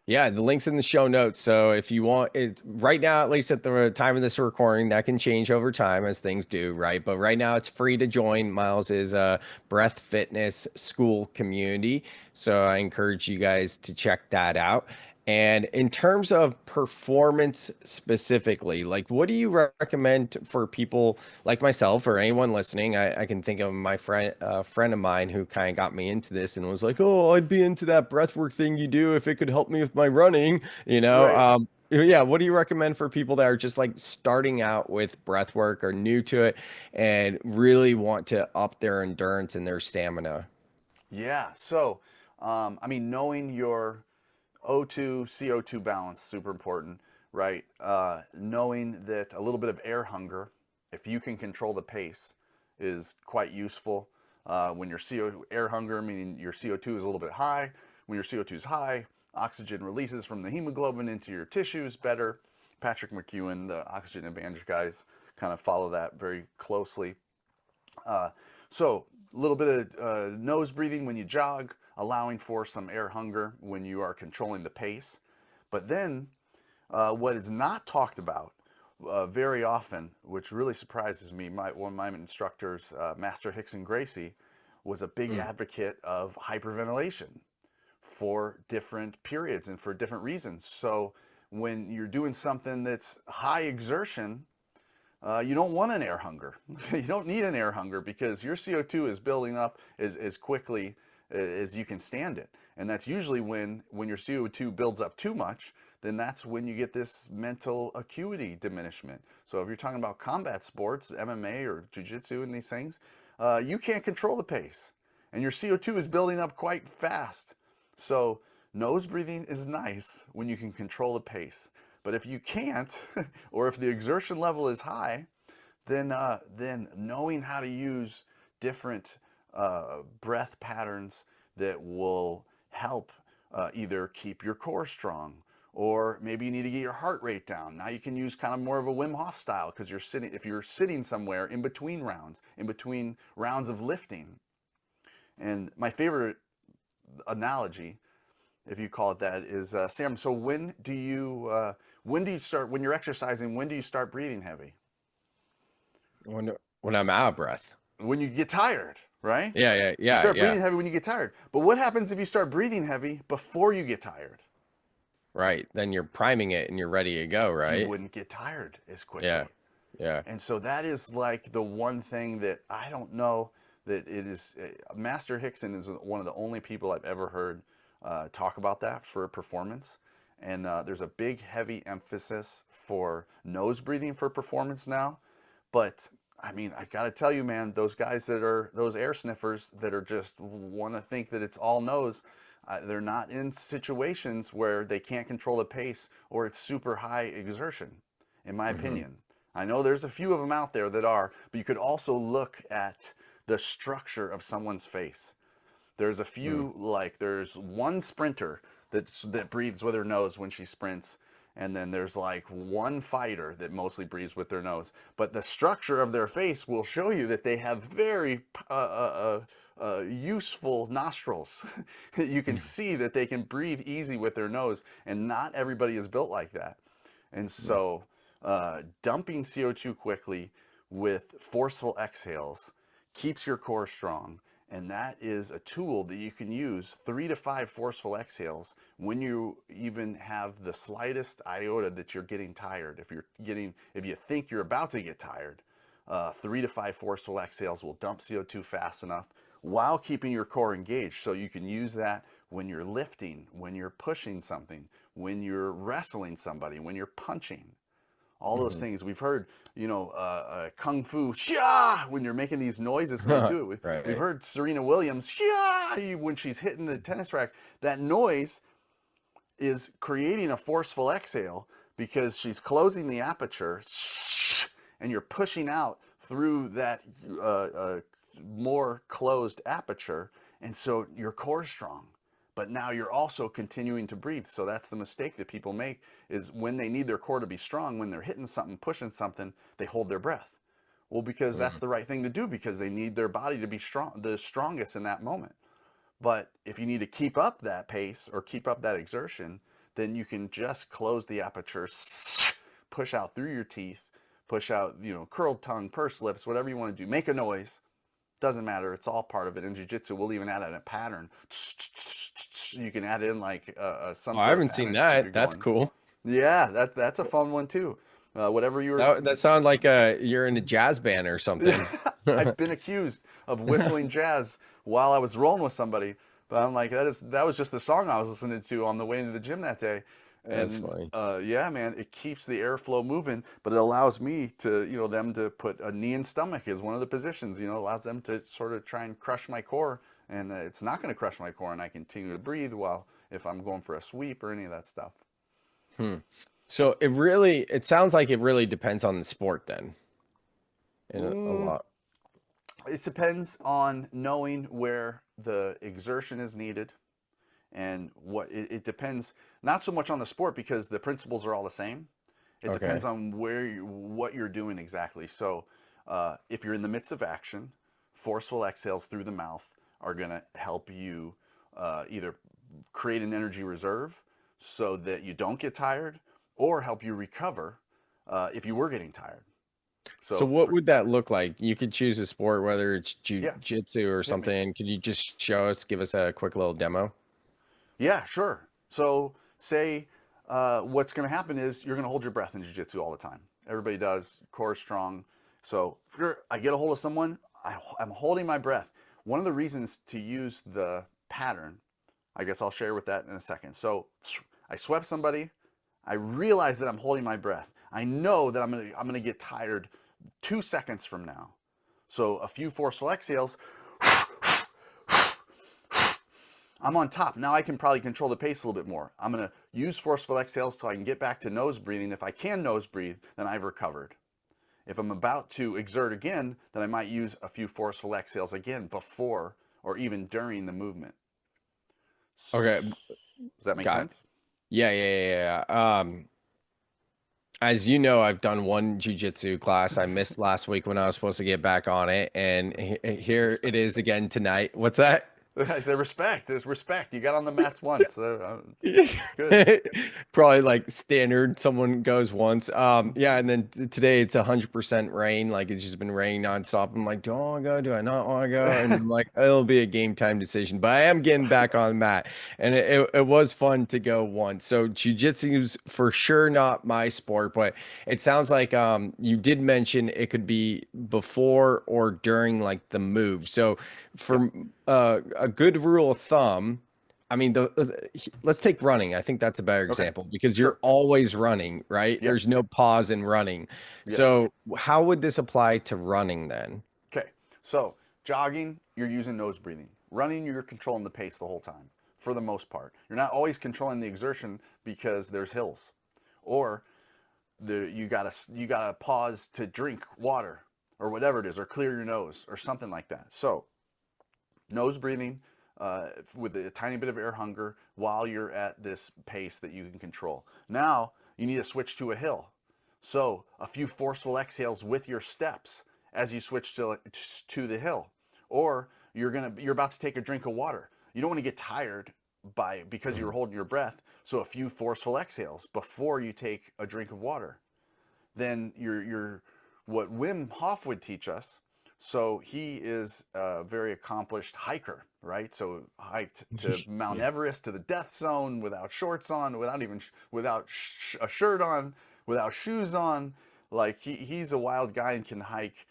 Yeah, the link's in the show notes. So if you want it right now, at least at the time of this recording, that can change over time as things do, right? But right now it's free to join. Miles is a breath fitness school community. So I encourage you guys to check that out. And in terms of performance specifically, like what do you recommend for people like myself or anyone listening? I can think of my friend, friend of mine who kind of got me into this and was like, "Oh, I'd be into that breathwork thing you do if it could help me with my running," you know? Right. Yeah, what do you recommend for people that are just like starting out with breathwork or new to it and really want to up their endurance and their stamina? Yeah. So, I mean, knowing your O2, CO2 balance, super important, right? Knowing that a little bit of air hunger, if you can control the pace, is quite useful. When your air hunger, meaning your CO2 is a little bit high. When your CO2 is high, oxygen releases from the hemoglobin into your tissues better. Patrick McEwen, the Oxygen Advantage guys, kind of follow that very closely. So a little bit of nose breathing when you jog, allowing for some air hunger when you are controlling the pace. But then what is not talked about very often, which really surprises me, one of my instructors, Master Rickson Gracie, was a big advocate of hyperventilation for different periods and for different reasons. So when you're doing something that's high exertion, you don't want an air hunger. You don't need an air hunger because your CO2 is building up as quickly as you can stand it. And that's usually when your CO2 builds up too much, then that's when you get this mental acuity diminishment. So if you're talking about combat sports, MMA or Jiu-Jitsu and these things, you can't control the pace. And your CO2 is building up quite fast. So nose breathing is nice when you can control the pace. But if you can't, or if the exertion level is high, then knowing how to use different breath patterns that will help either keep your core strong, or maybe you need to get your heart rate down. Now you can use kind of more of a Wim Hof style because you're sitting. If you're sitting somewhere in between rounds of lifting, and my favorite analogy, if you call it that, is Sam. So when do you start, when you're exercising? When do you start breathing heavy? When I'm out of breath. When you get tired, right? Yeah. You start breathing heavy when you get tired. But what happens if you start breathing heavy before you get tired? Right. Then you're priming it and you're ready to go, right? You wouldn't get tired as quickly. Yeah. And so that is like the one thing that I don't know that it is. Master Rickson is one of the only people I've ever heard talk about that for performance. And there's a big, heavy emphasis for nose breathing for performance now. But I mean, I got to tell you, man, those guys that are those air sniffers that are just want to think that it's all nose, they're not in situations where they can't control the pace or it's super high exertion, in my opinion. I know there's a few of them out there that are, but you could also look at the structure of someone's face. There's a few, like there's one sprinter that breathes with her nose when she sprints. And then there's like one fighter that mostly breathes with their nose. But the structure of their face will show you that they have very useful nostrils. You can see that they can breathe easy with their nose. And not everybody is built like that. And so dumping CO2 quickly with forceful exhales keeps your core strong. And that is a tool that you can use 3 to 5 forceful exhales when you even have the slightest iota that you're getting tired. If you think you're about to get tired, 3 to 5 forceful exhales will dump CO2 fast enough while keeping your core engaged. So you can use that when you're lifting, when you're pushing something, when you're wrestling somebody, when you're punching. All those things we've heard, kung fu, xia, when you're making these noises when you do it. Right. We've heard Serena Williams, xia, when she's hitting the tennis rack. That noise is creating a forceful exhale because she's closing the aperture, and you're pushing out through that more closed aperture, and so your core's strong. But now you're also continuing to breathe. So that's the mistake that people make, is when they need their core to be strong, when they're hitting something, pushing something, they hold their breath. Well, because that's the right thing to do, because they need their body to be strong, the strongest in that moment. But if you need to keep up that pace or keep up that exertion, then you can just close the aperture, push out through your teeth, push out, curled tongue, pursed lips, whatever you want to do. Make a noise. Doesn't matter. It's all part of it. In Jiu-Jitsu, we'll even add in a pattern. You can add in like some Oh, I sort of haven't seen pattern if you're that. That's going. cool. Yeah, that's a fun one too. Whatever you were. That sounds like you're in a jazz band or something. I've been accused of whistling jazz while I was rolling with somebody, but I'm like, that was just the song I was listening to on the way into the gym that day. That's funny. Yeah, man, it keeps the airflow moving, but it allows me to, them to put a knee and stomach as one of the positions. Allows them to sort of try and crush my core, and it's not going to crush my core, and I continue to breathe while if I'm going for a sweep or any of that stuff. So it sounds like it really depends on the sport then. A lot. It depends on knowing where the exertion is needed, and what it depends not so much on the sport because the principles are all the same. It depends on what you're doing exactly. So if you're in the midst of action, forceful exhales through the mouth are going to help you either create an energy reserve so that you don't get tired, or help you recover if you were getting tired. So what would that look like? You could choose a sport, whether it's Jiu-Jitsu or something. Could you just give us a quick little demo? Yeah, sure. So say what's going to happen is you're going to hold your breath in Jiu-Jitsu all the time. Everybody does, core is strong. So if I get a hold of someone, I'm holding my breath. One of the reasons to use the pattern, I guess I'll share with that in a second. So I swept somebody. I realize that I'm holding my breath. I know that I'm gonna get tired 2 seconds from now. So a few forceful exhales. I'm on top. Now I can probably control the pace a little bit more. I'm gonna use forceful exhales till I can get back to nose breathing. If I can nose breathe, then I've recovered. If I'm about to exert again, then I might use a few forceful exhales again before or even during the movement. Okay. Does that make sense? Yeah. As you know, I've done one Jiu-Jitsu class. I missed last week when I was supposed to get back on it, and here it is again tonight. What's that? I said respect. It's respect. You got on the mats once. So it's good. Probably like standard. Someone goes once. Yeah, and then today it's 100% rain. Like it's just been raining nonstop. I'm like, do I want to go? Do I not want to go? And I'm like, it'll be a game time decision. But I am getting back on the mat, and it was fun to go once. So Jiu-Jitsu is for sure not my sport, but it sounds like you did mention it could be before or during like the move. So for a good rule of thumb, I mean, let's take running. I think that's a better example because you're always running, right? Yep. There's no pause in running. Yes. So how would this apply to running then? Okay. So jogging, you're using nose breathing. Running, you're controlling the pace the whole time for the most part. You're not always controlling the exertion because there's hills, or you gotta pause to drink water or whatever it is, or clear your nose or something like that. So nose breathing with a tiny bit of air hunger while you're at this pace that you can control. Now you need to switch to a hill. So a few forceful exhales with your steps as you switch to the hill. Or you're about to take a drink of water. You don't want to get tired because you're holding your breath. So a few forceful exhales before you take a drink of water. Then you're what Wim Hof would teach us. So he is a very accomplished hiker, right? So hiked to Mount Everest, to the death zone without shorts on, without a shirt on, without shoes on. Like he's a wild guy and can hike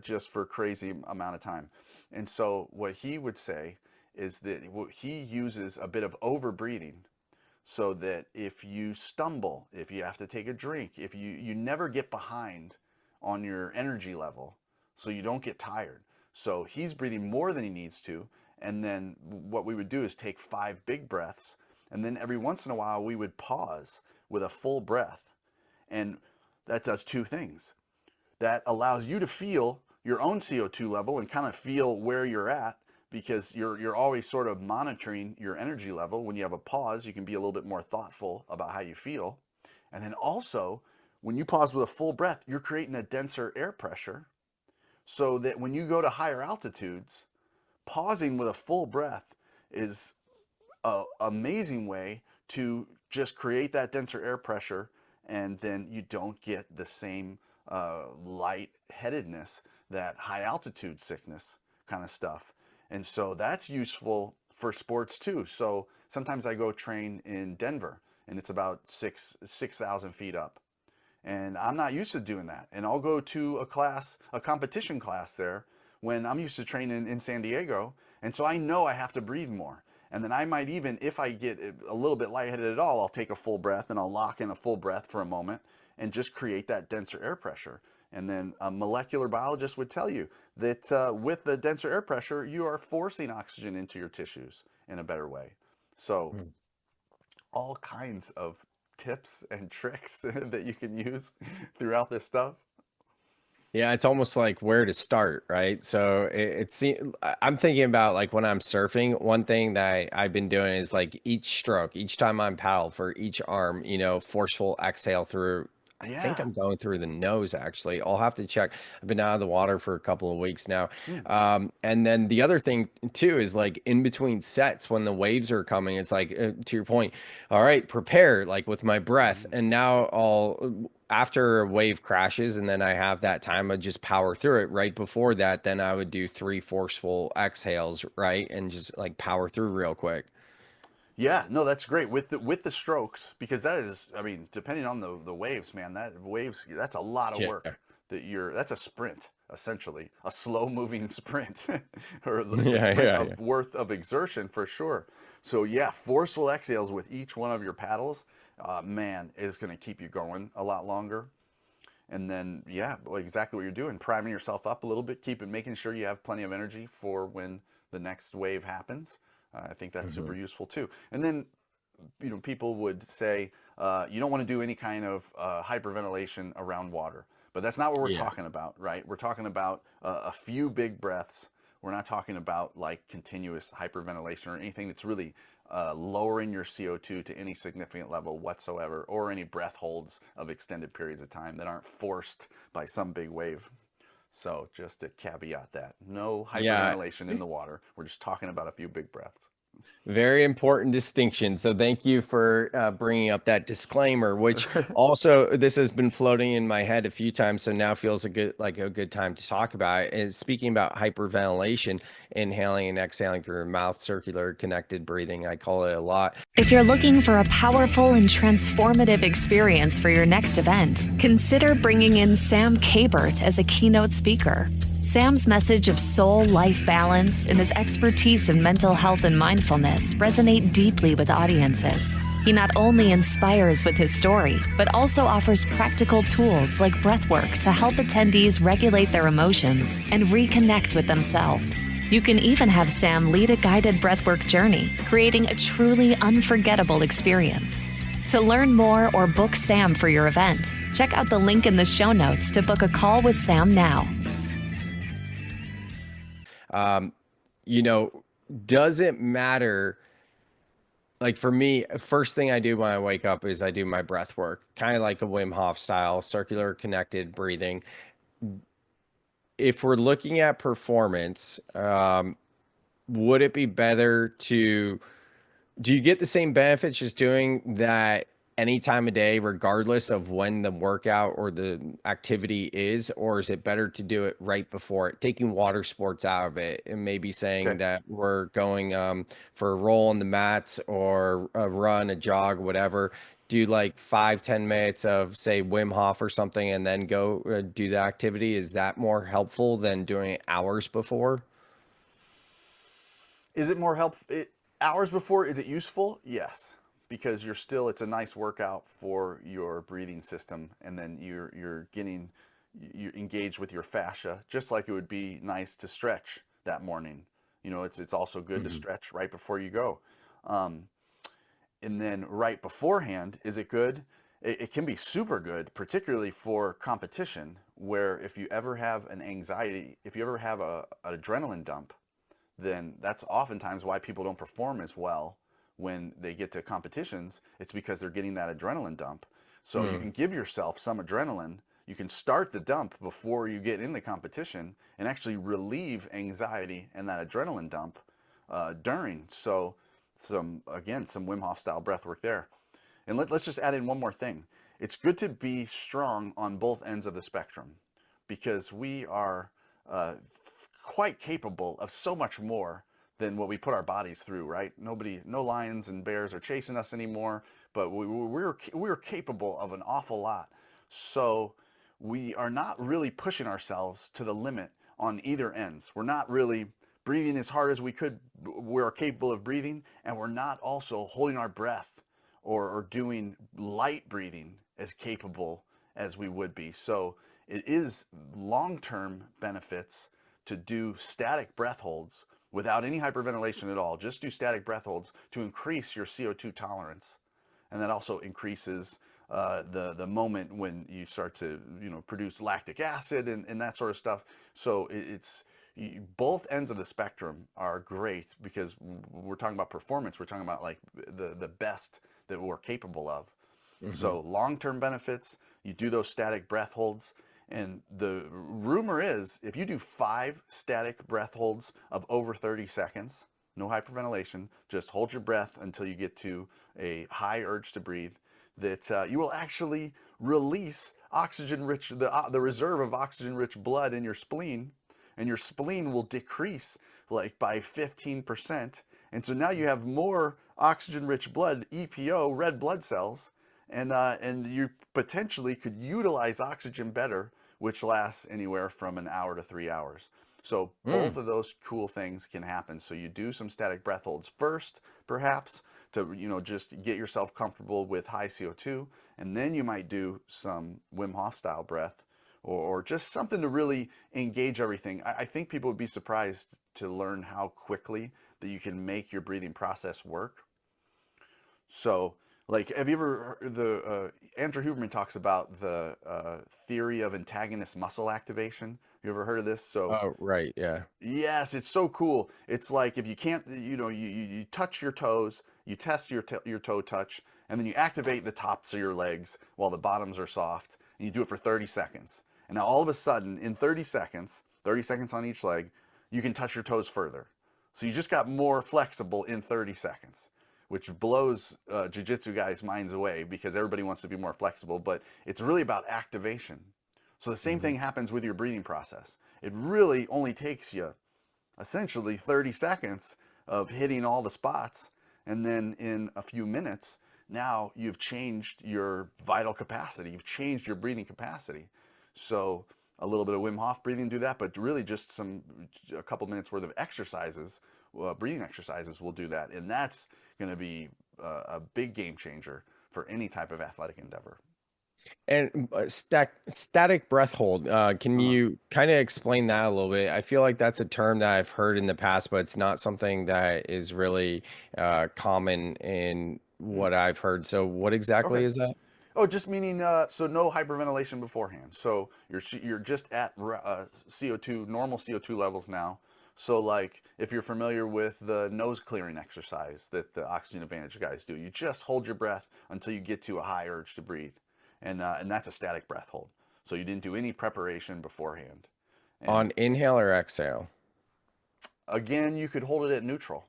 just for a crazy amount of time. And so what he would say is that he uses a bit of over breathing so that if you stumble, if you have to take a drink, if you never get behind on your energy level, so you don't get tired. So he's breathing more than he needs to. And then what we would do is take 5 big breaths. And then every once in a while, we would pause with a full breath. And that does 2 things. That allows you to feel your own CO2 level and kind of feel where you're at, because you're always sort of monitoring your energy level. When you have a pause, you can be a little bit more thoughtful about how you feel. And then also, when you pause with a full breath, you're creating a denser air pressure, so that when you go to higher altitudes, pausing with a full breath is an amazing way to just create that denser air pressure, and then you don't get the same lightheadedness, that high altitude sickness kind of stuff. And so that's useful for sports too. So sometimes I go train in Denver, and it's about 6,000 feet up. And I'm not used to doing that. And I'll go to a competition class there when I'm used to training in San Diego. And so I know I have to breathe more. And then I might even, if I get a little bit lightheaded at all, I'll take a full breath and I'll lock in a full breath for a moment and just create that denser air pressure. And then a molecular biologist would tell you that with the denser air pressure, you are forcing oxygen into your tissues in a better way. So all kinds of tips and tricks that you can use throughout this stuff. Yeah, it's almost like where to start, right? So I'm thinking about like when I'm surfing, one thing that I've been doing is like each stroke, each time I'm paddle for each arm, forceful exhale through. I think I'm going through the nose, actually. I'll have to check. I've been out of the water for a couple of weeks now. And then the other thing too is like in between sets when the waves are coming, it's like to your point, all right, prepare like with my breath. And now after a wave crashes and then I have that time, I just power through it. Right before that, then I would do 3 forceful exhales, right? And just like power through real quick. Yeah, no, that's great with the strokes, because that is, I mean, depending on the waves, man, that's a lot of work that's a sprint, essentially, a slow moving sprint or worth of exertion for sure. So yeah, forceful exhales with each one of your paddles, man, is going to keep you going a lot longer. And then, yeah, exactly what you're doing, priming yourself up a little bit, making sure you have plenty of energy for when the next wave happens. I think that's super useful too. And then, people would say you don't want to do any kind of hyperventilation around water, but that's not what we're talking about, right? We're talking about a few big breaths. We're not talking about like continuous hyperventilation or anything that's really lowering your CO2 to any significant level whatsoever, or any breath holds of extended periods of time that aren't forced by some big wave. So just to caveat that, no hyperventilation in the water. We're just talking about a few big breaths. Very important distinction. So thank you for bringing up that disclaimer, which also this has been floating in my head a few times. So now feels a good time to talk about it. And speaking about hyperventilation, inhaling and exhaling through your mouth, circular connected breathing, I call it a lot. If you're looking for a powerful and transformative experience for your next event, consider bringing in Sam Kabert as a keynote speaker. Sam's message of soul life balance and his expertise in mental health and mindfulness resonate deeply with audiences. He not only inspires with his story, but also offers practical tools like breathwork to help attendees regulate their emotions and reconnect with themselves. You can even have Sam lead a guided breathwork journey, creating a truly unforgettable experience. To learn more or book Sam for your event, check out the link in the show notes to book a call with Sam now. Does it matter? Like for me, first thing I do when I wake up is I do my breath work, kind of like a Wim Hof style, circular connected breathing. If we're looking at performance, would it be better do you get the same benefits just doing that any time of day, regardless of when the workout or the activity is, or is it better to do it right before it, taking water sports out of it and maybe saying that we're going for a roll on the mats or a run, a jog, whatever, do like 5-10 minutes of say Wim Hof or something and then go do the activity? Is that more helpful than doing it hours before? Is it more helpful? Hours before, is it useful? Yes. Because it's a nice workout for your breathing system, and then you're engaged with your fascia, just like it would be nice to stretch that morning. It's also good to stretch right before you go. And then right beforehand, is it good? It can be super good, particularly for competition, where if you ever have an adrenaline dump, then that's oftentimes why people don't perform as well when they get to competitions. It's because they're getting that adrenaline dump. So you can give yourself some adrenaline. You can start the dump before you get in the competition and actually relieve anxiety and that adrenaline dump during. So some Wim Hof style breath work there. And let's just add in one more thing. It's good to be strong on both ends of the spectrum, because we are quite capable of so much more than what we put our bodies through, right? No lions and bears are chasing us anymore, but we're capable of an awful lot. So we are not really pushing ourselves to the limit on either ends. We're not really breathing as hard as we're capable of breathing, and we're not also holding our breath or doing light breathing as capable as we would be. So it is long-term benefits to do static breath holds without any hyperventilation at all. Just do static breath holds to increase your CO2 tolerance. And that also increases the moment when you start to produce lactic acid and that sort of stuff. So both ends of the spectrum are great, because we're talking about performance. We're talking about like the best that we're capable of. Mm-hmm. So long-term benefits, you do those static breath holds. And the rumor is, if you do 5 static breath holds of over 30 seconds, no hyperventilation, just hold your breath until you get to a high urge to breathe, that you will actually release oxygen-rich, the reserve of oxygen-rich blood in your spleen, and your spleen will decrease like by 15%. And so now you have more oxygen-rich blood, EPO, red blood cells, and you potentially could utilize oxygen better, which lasts anywhere from an hour to 3 hours. So both of those cool things can happen. So you do some static breath holds first, perhaps, to just get yourself comfortable with high CO2, and then you might do some Wim Hof style breath, or just something to really engage everything. I think people would be surprised to learn how quickly that you can make your breathing process work. So, like, have you ever heard Andrew Huberman talks about the theory of antagonist muscle activation? You ever heard of this? So, oh, right, yeah. Yes, it's so cool. It's like if you can't, you touch your toes, you test your toe touch, and then you activate the tops of your legs while the bottoms are soft, and you do it for 30 seconds. And now all of a sudden, in 30 seconds on each leg, you can touch your toes further. So you just got more flexible in 30 seconds. Which blows Jiu-Jitsu guys' minds away, because everybody wants to be more flexible, but it's really about activation. So the same thing happens with your breathing process. It really only takes you essentially 30 seconds of hitting all the spots, and then in a few minutes, now you've changed your vital capacity, you've changed your breathing capacity. So a little bit of Wim Hof breathing do that, but really just a couple minutes worth of exercises, breathing exercises will do that, and that's going to be a big game changer for any type of athletic endeavor. And static breath hold, can you kind of explain that a little bit? I feel like that's a term that I've heard in the past, but it's not something that is really common in what I've heard. So what exactly is that? Oh, just meaning, so no hyperventilation beforehand. So you're just at CO2, normal CO2 levels now. So like if you're familiar with the nose clearing exercise that the Oxygen Advantage guys do, you just hold your breath until you get to a high urge to breathe. And that's a static breath hold. So you didn't do any preparation beforehand. And On inhale or exhale? again, you could hold it at neutral.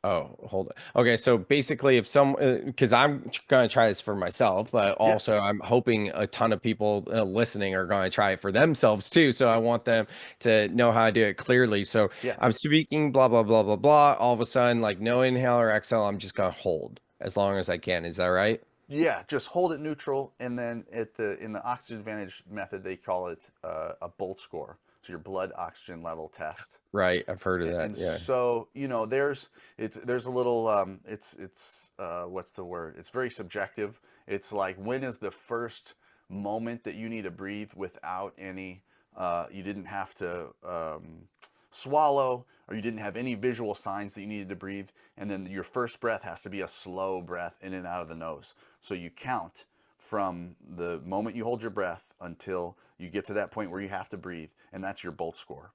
Oh, hold it. Okay, so basically, if some, because I'm going to try this for myself, but also I'm hoping a ton of people listening are going to try it for themselves too. So I want them to know how to do it clearly. So I'm speaking, blah, blah, blah, blah, blah. All of a sudden, like no inhale or exhale, I'm just going to hold as long as I can. Is that right? Yeah, just hold it neutral, and then in the Oxygen Advantage method, they call it a BOLT score. So your blood oxygen level test. Right, I've heard of that. And so there's a little what's the word? It's very subjective. It's like, when is the first moment that you need to breathe without any you didn't have to swallow, or you didn't have any visual signs that you needed to breathe, and then your first breath has to be a slow breath in and out of the nose. So you count from the moment you hold your breath until you get to that point where you have to breathe, and that's your BOLT score.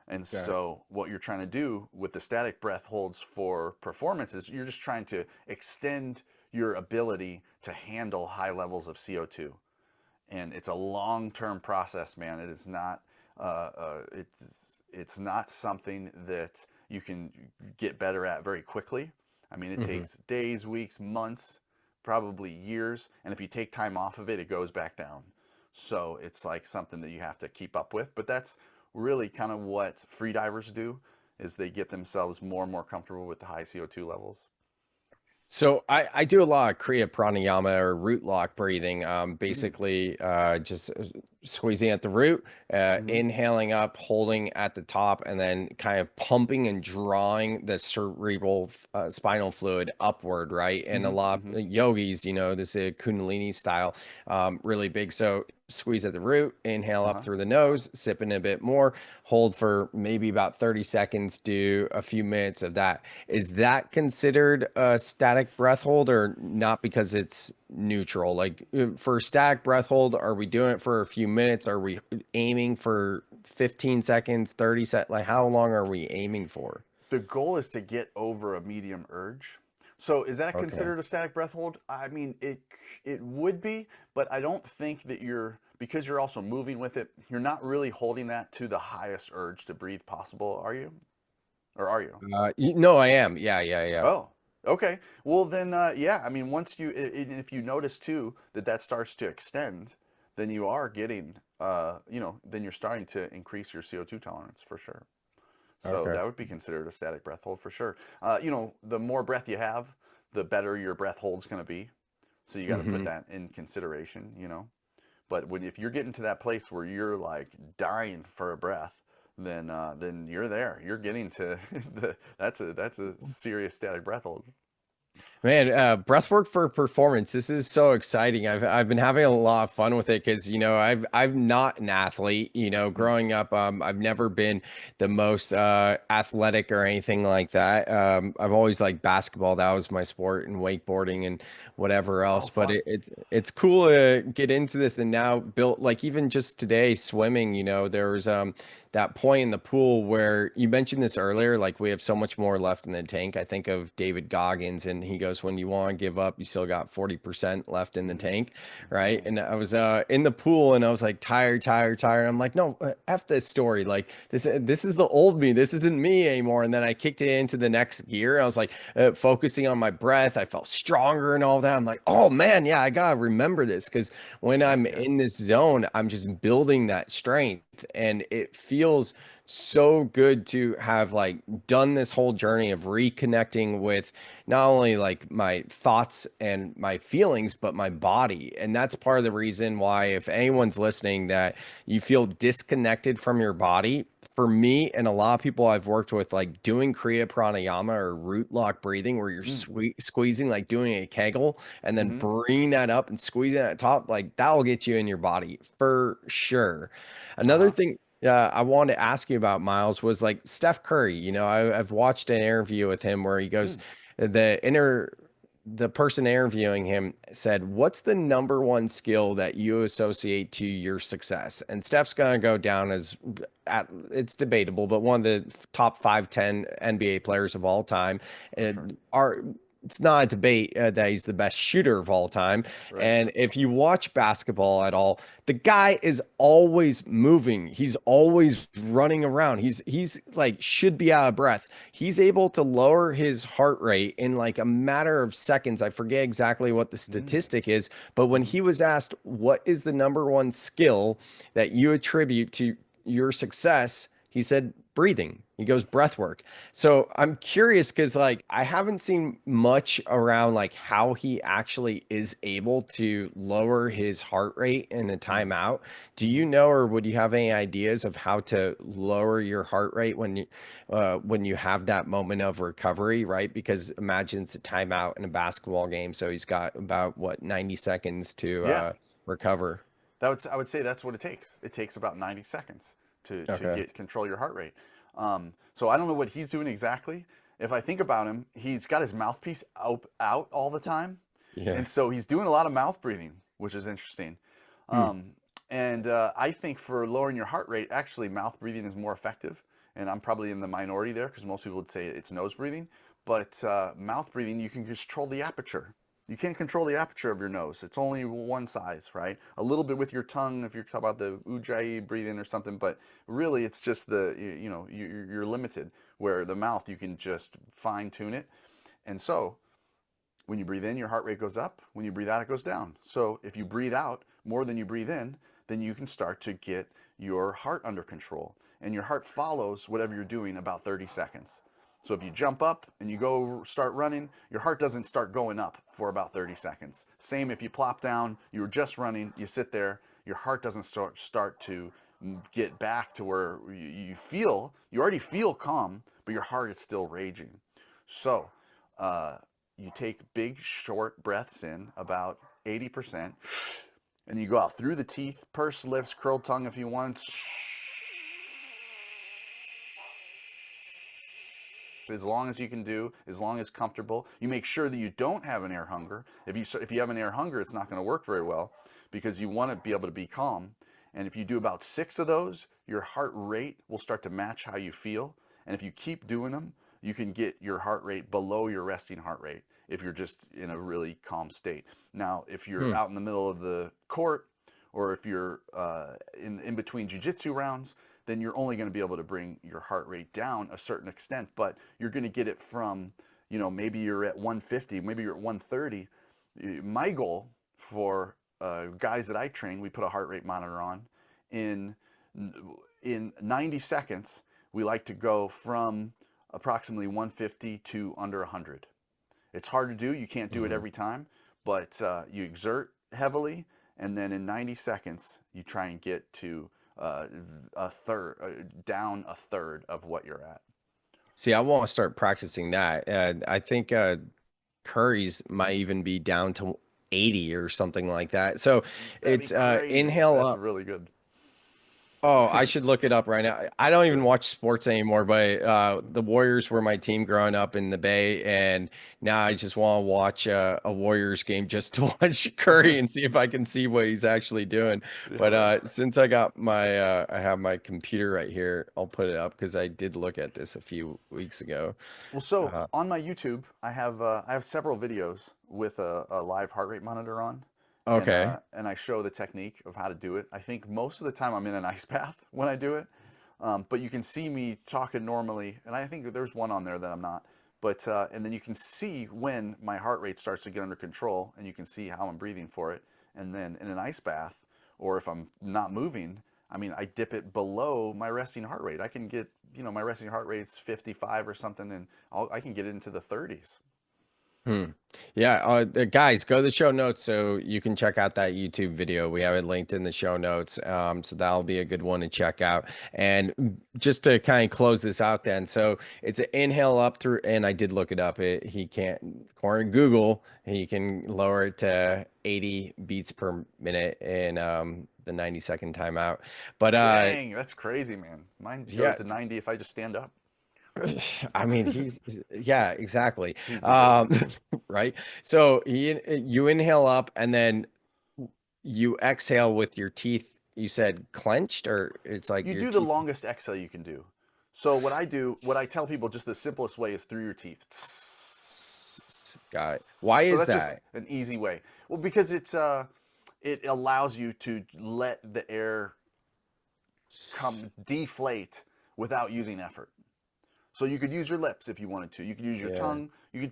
And so what you're trying to do with the static breath holds for performance is you're just trying to extend your ability to handle high levels of CO2. And it's a long-term process, man. It is not it's not something that you can get better at very quickly. I mean, it takes days, weeks, months, probably years. And if you take time off of it, it goes back down. So it's like something that you have to keep up with. But that's really kind of what free divers do, is they get themselves more and more comfortable with the high CO2 levels. So I do a lot of Kriya pranayama or root lock breathing. Basically, just squeezing at the root, inhaling up, holding at the top, and then kind of pumping and drawing the cerebral spinal fluid upward, right? And a lot of yogis, you know, this is Kundalini style, really big. So squeeze at the root, inhale up through the nose, sip in a bit more, hold for maybe about 30 seconds, do a few minutes of that. Is that considered a static breath hold or not, because it's neutral? Like for static breath hold, are we doing it for a few minutes? Are we aiming for 15 seconds, 30 seconds? Like how long are we aiming for? The goal is to get over a medium urge. So is that considered a static breath hold? I mean, it would be, but I don't think that because you're also moving with it, you're not really holding that to the highest urge to breathe possible, are you? Or are you? No, I am. Yeah. Oh, okay. Well then, yeah, I mean, once if you notice too that starts to extend, then you are getting, then you're starting to increase your CO2 tolerance for sure. So that would be considered a static breath hold for sure. The more breath you have, the better your breath hold's going to be. So you got to put that in consideration, But if you're getting to that place where you're like dying for a breath, then you're there. You're getting to that's a serious static breath hold. Man, breathwork for performance. This is so exciting. I've been having a lot of fun with it because I'm not an athlete. Growing up, I've never been the most athletic or anything like that. I've always liked basketball. That was my sport, and wakeboarding and whatever else. But it's cool to get into this and now build, like even just today swimming. There was that point in the pool where you mentioned this earlier, like we have so much more left in the tank. I think of David Goggins, and he goes, when you want to give up, you still got 40% left in the tank, right? And I was in the pool and I was like tired. I'm like, no, F this story. Like this is the old me. This isn't me anymore. And then I kicked it into the next gear. I was like focusing on my breath. I felt stronger and all that. I'm like, oh man, yeah, I gotta remember this, because when I'm in this zone, I'm just building that strength. And it feels so good to have like done this whole journey of reconnecting with not only like my thoughts and my feelings, but my body. And that's part of the reason why, if anyone's listening, that you feel disconnected from your body, for me and a lot of people I've worked with, like doing Kriya pranayama or root lock breathing, where you're squeezing, like doing a Kegel, and then bringing that up and squeezing that top, like that will get you in your body for sure. Another thing I wanted to ask you about, Miles, was like Steph Curry. I've watched an interview with him where he goes, the person interviewing him said, what's the number one skill that you associate to your success? And Steph's going to go down as, it's debatable, but one of the top 5-10 NBA players of all time. It's not a debate that he's the best shooter of all time. Right. And if you watch basketball at all, the guy is always moving. He's always running around. He's like should be out of breath. He's able to lower his heart rate in like a matter of seconds. I forget exactly what the statistic is, but when he was asked, what is the number one skill that you attribute to your success, he said breathing. He goes breath work. So I'm curious, because like I haven't seen much around like how he actually is able to lower his heart rate in a timeout. Do you know, or would you have any ideas of how to lower your heart rate when you have that moment of recovery, right? Because imagine it's a timeout in a basketball game, so he's got about 90 seconds to recover. I would say that's what it takes. It takes about 90 seconds to control your heart rate. So I don't know what he's doing exactly. If I think about him, he's got his mouthpiece out all the time. Yeah. And so he's doing a lot of mouth breathing, which is interesting. And I think for lowering your heart rate, actually mouth breathing is more effective. And I'm probably in the minority there, because most people would say it's nose breathing. But mouth breathing, you can control the aperture. You can't control the aperture of your nose. It's only one size, right? A little bit with your tongue if you're talking about the ujjayi breathing or something, but really it's just you're limited, where the mouth, you can just fine tune it. And so when you breathe in, your heart rate goes up. When you breathe out, it goes down. So if you breathe out more than you breathe in, then you can start to get your heart under control. And your heart follows whatever you're doing about 30 seconds. So if you jump up and you go start running, your heart doesn't start going up for about 30 seconds. Same if you plop down, you were just running, you sit there, your heart doesn't start to get back to where you already feel calm, but your heart is still raging. So you take big, short breaths in, about 80%, and you go out through the teeth, pursed lips, curled tongue if you want. As long as you can do, as long as comfortable. You make sure that you don't have an air hunger. If you have an air hunger, it's not going to work very well, because you want to be able to be calm. And if you do about 6 of those, your heart rate will start to match how you feel. And if you keep doing them, you can get your heart rate below your resting heart rate if you're just in a really calm state. Now, if you're out in the middle of the court, or if you're in between jiu-jitsu rounds, then you're only going to be able to bring your heart rate down a certain extent, but you're going to get it from, maybe you're at 150, maybe you're at 130. My goal for guys that I train, we put a heart rate monitor on. In 90 seconds, we like to go from approximately 150 to under 100. It's hard to do. You can't do it every time, but you exert heavily, and then in 90 seconds, you try and get to down a third of what you're at. See, I want to start practicing that. I think Curry's might even be down to 80 or something like that. So That'd it's be crazy. inhale That's up. really good. Oh, I should look it up right now. I don't even watch sports anymore, but the Warriors were my team growing up in the Bay, and now I just want to watch a Warriors game just to watch Curry and see if I can see what he's actually doing. Yeah, But right. since I got my I have my computer right here, I'll put it up because I did look at this a few weeks ago. Well, so on my YouTube, I have several videos with a live heart rate monitor on. Okay. And I show the technique of how to do it. I think most of the time I'm in an ice bath when I do it, but you can see me talking normally, and I think there's one on there that I'm not. But and then you can see when my heart rate starts to get under control, and you can see how I'm breathing for it. And then in an ice bath, or if I'm not moving, I mean, I dip it below my resting heart rate. I can get, my resting heart rate's 55 or something, and I can get it into the 30s. Yeah, guys, go to the show notes so you can check out that YouTube video. We have it linked in the show notes. So that'll be a good one to check out. And just to kind of close this out then, so it's an inhale up through, and I did look it up. He can't, according to Google, he can lower it to 80 beats per minute in the 90-second timeout. But Dang, that's crazy, man. Mine yeah, goes to 90 if I just stand up. I mean, yeah, exactly. He's the greatest. Right. So you inhale up and then you exhale with your teeth. You said clenched, or it's like You your do the teeth. longest exhale you can do. So what I tell people, just the simplest way is through your teeth. Got it. Why So is that's just that? an easy way. Well, because it allows you to let the air deflate without using effort. So you could use your lips if you wanted to. You could use your tongue. You could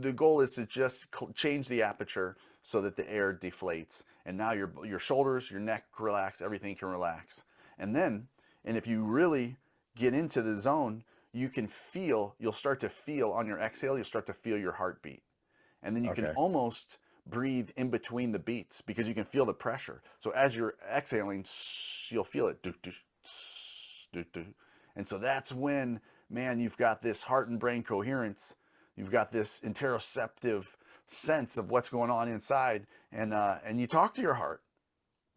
the goal is to just change the aperture so that the air deflates. And now your shoulders, your neck relax, everything can relax. And if you really get into the zone, you'll start to feel on your exhale, you'll start to feel your heartbeat. And then you can almost breathe in between the beats because you can feel the pressure. So as you're exhaling, you'll feel it. And so that's when, man, you've got this heart and brain coherence. You've got this interoceptive sense of what's going on inside, and you talk to your heart.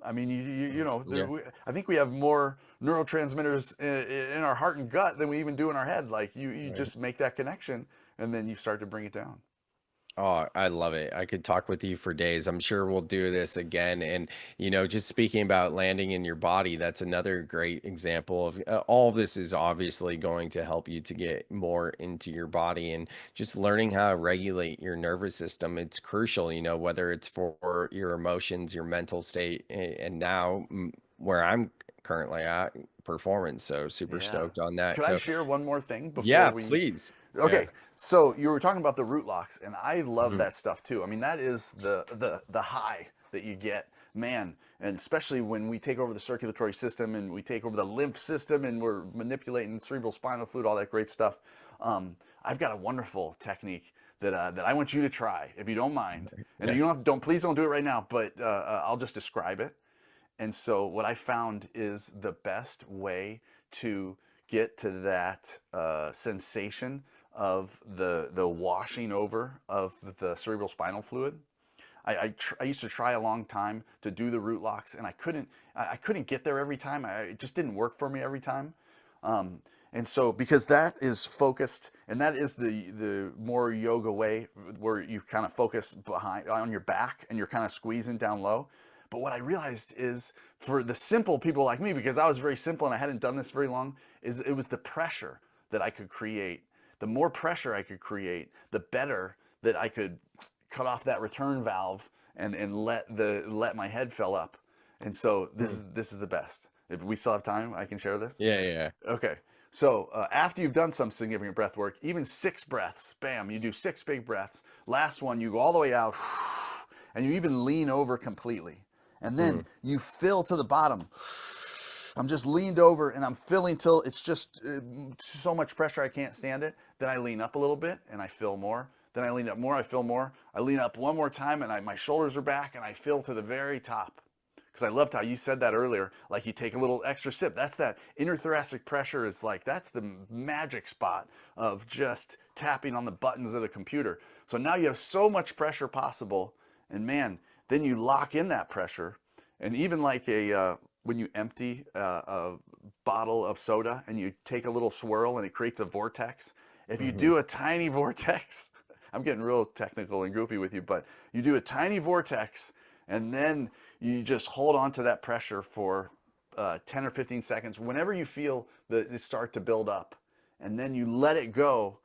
I mean, I think we have more neurotransmitters in our heart and gut than we even do in our head. Like you just make that connection, and then you start to bring it down. Oh, I love it. I could talk with you for days. I'm sure we'll do this again. And, just speaking about landing in your body, that's another great example of all of this is obviously going to help you to get more into your body and just learning how to regulate your nervous system. It's crucial, whether it's for your emotions, your mental state, and now where I'm currently at, performance. So super Yeah. stoked on that. Could I So, share one more thing before yeah, we? please. Yeah. Okay, so you were talking about the root locks, and I love Mhm. that stuff too. I mean, that is the high that you get, man, and especially when we take over the circulatory system and we take over the lymph system and we're manipulating cerebral spinal fluid, all that great stuff. I've got a wonderful technique that I want you to try, if you don't mind. And Yeah. you please don't do it right now, but I'll just describe it. And so what I found is the best way to get to that sensation of the washing over of the cerebral spinal fluid. I used to try a long time to do the root locks, and I couldn't get there every time. It just didn't work for me every time. And so because that is focused, and that is the more yoga way, where you kind of focus behind on your back and you're kind of squeezing down low. But what I realized is, for the simple people like me, because I was very simple and I hadn't done this very long, is it was the pressure that I could create. The more pressure I could create, the better that I could cut off that return valve and let my head fill up. And so this is the best. If we still have time, I can share this. Yeah. Yeah. Okay. So after you've done some significant breath work, even 6 breaths, bam, you do 6 big breaths. Last one, you go all the way out, and you even lean over completely. And then you fill to the bottom. I'm just leaned over and I'm filling till it's just so much pressure I can't stand it. Then I lean up a little bit and I fill more. Then I lean up more, I fill more. I lean up one more time and my shoulders are back and I fill to the very top. Because I loved how you said that earlier, like you take a little extra sip. That's that inner thoracic pressure is like, that's the magic spot of just tapping on the buttons of the computer. So now you have so much pressure possible, and man, then you lock in that pressure. And even like when you empty a bottle of soda and you take a little swirl and it creates a vortex, if you do a tiny vortex, I'm getting real technical and goofy with you, but you do a tiny vortex and then you just hold on to that pressure for 10 or 15 seconds whenever you feel it start to build up, and then you let it go.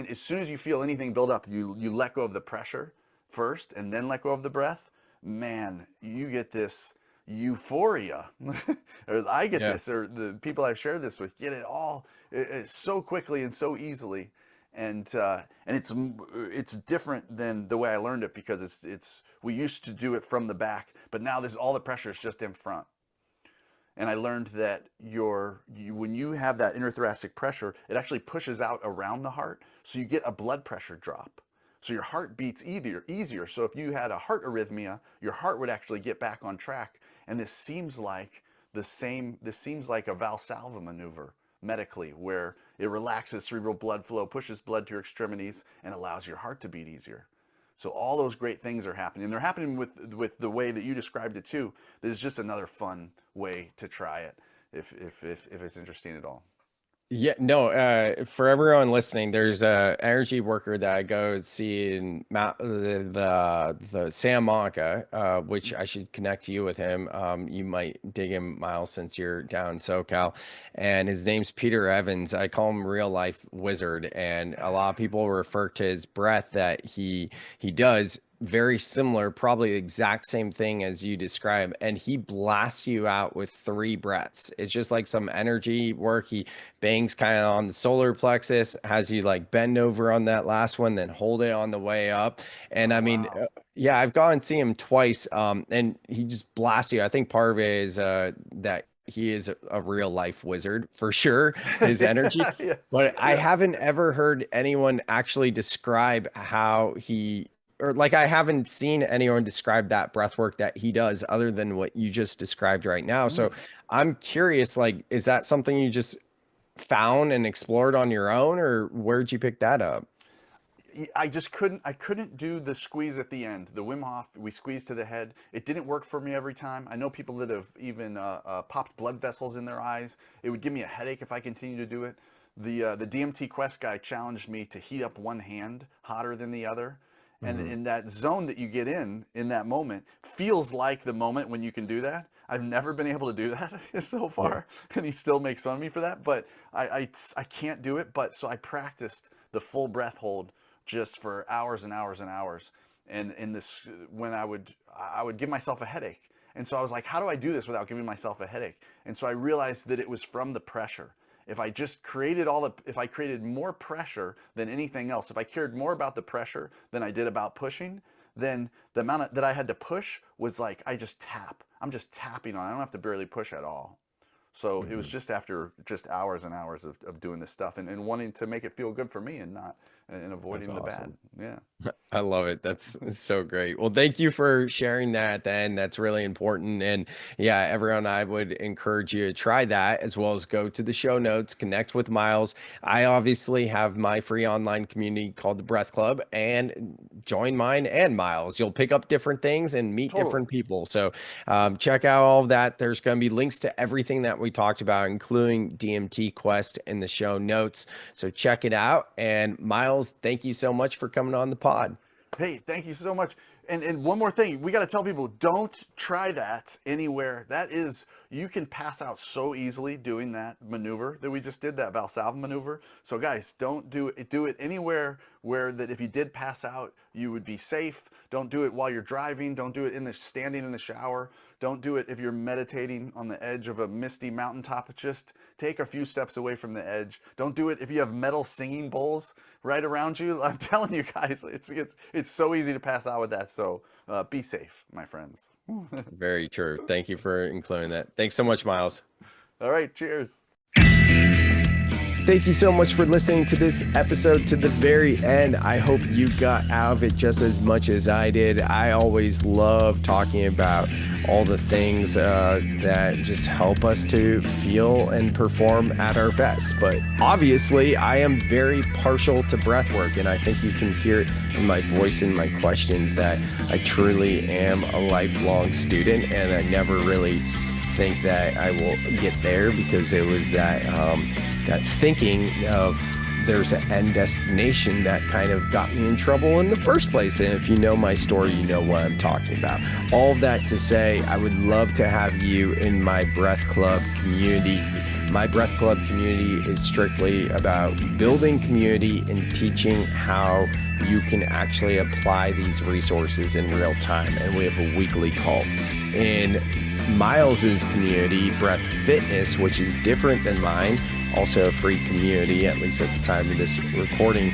As soon as you feel anything build up, you let go of the pressure first and then let go of the breath. Man, you get this euphoria. Or I get this, or the people I've shared this with get it all so quickly and so easily. And it's different than the way I learned it, because we used to do it from the back, but now all the pressure is just in front. And I learned that when you have that inner thoracic pressure, it actually pushes out around the heart, so you get a blood pressure drop. So your heart beats easier. So if you had a heart arrhythmia, your heart would actually get back on track. And this seems like a Valsalva maneuver medically, where it relaxes cerebral blood flow, pushes blood to your extremities, and allows your heart to beat easier. So all those great things are happening. And they're happening with the way that you described it too. This is just another fun way to try it if it's interesting at all. Yeah, no, for everyone listening, there's a energy worker that I go see in the Santa Monica, which I should connect you with him. You might dig him, Miles, since you're down in SoCal. And his name's Peter Evans. I call him real life wizard. And a lot of people refer to his breath that he does very similar, probably the exact same thing as you describe. And he blasts you out with 3 breaths. It's just like some energy work. He bangs kind of on the solar plexus, has you like bend over on that last one, then hold it on the way up. And I mean, Wow. yeah, I've gone and seen him twice, and he just blasts you. I think part of it is that he is a real life wizard for sure, his energy. Yeah. But I Yeah. haven't ever heard anyone actually describe how or like I haven't seen anyone describe that breath work that he does other than what you just described right now. So I'm curious, like, is that something you just found and explored on your own, or where'd you pick that up? I couldn't do the squeeze at the end. The Wim Hof, we squeeze to the head. It didn't work for me every time. I know people that have even popped blood vessels in their eyes. It would give me a headache if I continued to do it. The DMT Quest guy challenged me to heat up one hand hotter than the other. And in that zone that you get in that moment feels like the moment when you can do that. I've never been able to do that so far, and he still makes fun of me for that, but I can't do it. But so I practiced the full breath hold just for hours and hours and hours. And in this, when I would give myself a headache. And so I was like, how do I do this without giving myself a headache? And so I realized that it was from the pressure. If I just created if I created more pressure than anything else, if I cared more about the pressure than I did about pushing, then the amount that I had to push was like, I'm just tapping on it. I don't have to barely push at all. So it was just after just hours and hours of doing this stuff and wanting to make it feel good for me and avoiding the bad. Yeah. I love it. That's so great. Well, thank you for sharing that at the end. That's really important. And yeah, everyone, I would encourage you to try that, as well as go to the show notes, connect with Miles. I obviously have my free online community called the Breath Club, and join mine and Miles. You'll pick up different things and meet different people. So check out all of that. There's going to be links to everything that we talked about, including DMT Quest, in the show notes. So check it out. And Miles, thank you so much for coming on the pod. Hey, thank you so much. And one more thing, we got to tell people, don't try that anywhere. You can pass out so easily doing that maneuver that we just did, that Valsalva maneuver. So guys, don't do it. Do it anywhere where that if you did pass out, you would be safe. Don't do it while you're driving. Don't do it standing in the shower. Don't do it if you're meditating on the edge of a misty mountaintop. Just take a few steps away from the edge. Don't do it if you have metal singing bowls right around you. I'm telling you guys, it's so easy to pass out with that. So be safe, my friends. Very true. Thank you for including that. Thanks so much, Miles. All right, cheers. Thank you so much for listening to this episode to the very end. I hope you got out of it just as much as I did. I always love talking about all the things that just help us to feel and perform at our best. But obviously, I am very partial to breath work, and I think you can hear it in my voice and my questions that I truly am a lifelong student, and I never really think that I will get there, because it was that thinking of there's an end destination that kind of got me in trouble in the first place. And if you know my story, you know what I'm talking about. All of that to say, I would love to have you in my Breath Club community. My Breath Club community is strictly about building community and teaching how you can actually apply these resources in real time. And we have a weekly call. In Miles's community, Breath Fitness, which is different than mine, also a free community, at least at the time of this recording,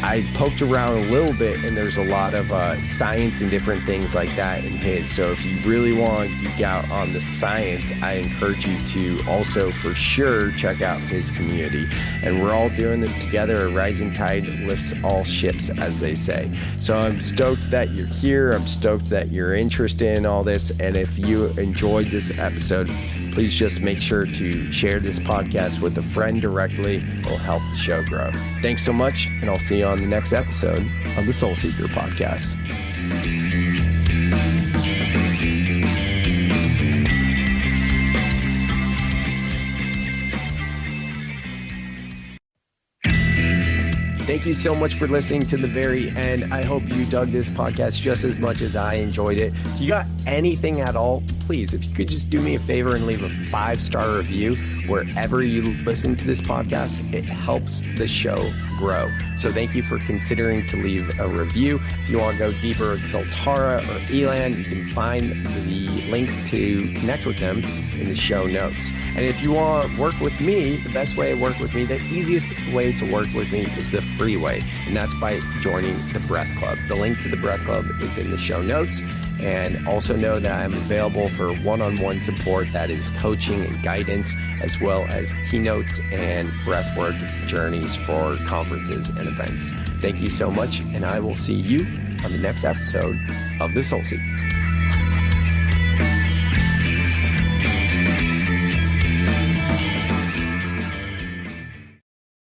I poked around a little bit, and there's a lot of science and different things like that in his. So if you really want to geek out on the science, I encourage you to also for sure check out his community. And we're all doing this together. A rising tide lifts all ships, as they say. So I'm stoked that you're here. I'm stoked that you're interested in all this. And if you enjoyed this episode, please just make sure to share this podcast with a friend directly. It will help the show grow. Thanks so much, and I'll see you on the next episode of the Soul Seeker podcast. Thank you so much for listening to the very end. I hope you dug this podcast just as much as I enjoyed it. If you got anything at all, please, if you could just do me a favor and leave a 5-star review wherever you listen to this podcast, it helps the show grow. So thank you for considering to leave a review. If you want to go deeper with Soltara or Elan, you can find the links to connect with them in the show notes. And if you want to work with me, the best way to work with me, the easiest way to work with me is the free way, and that's by joining the Breath Club. The link to the Breath Club is in the show notes. And also know that I'm available for one-on-one support, that is coaching and guidance, as well as keynotes and breathwork journeys for conferences and events. Thank you so much, and I will see you on the next episode of The Soul Seeker.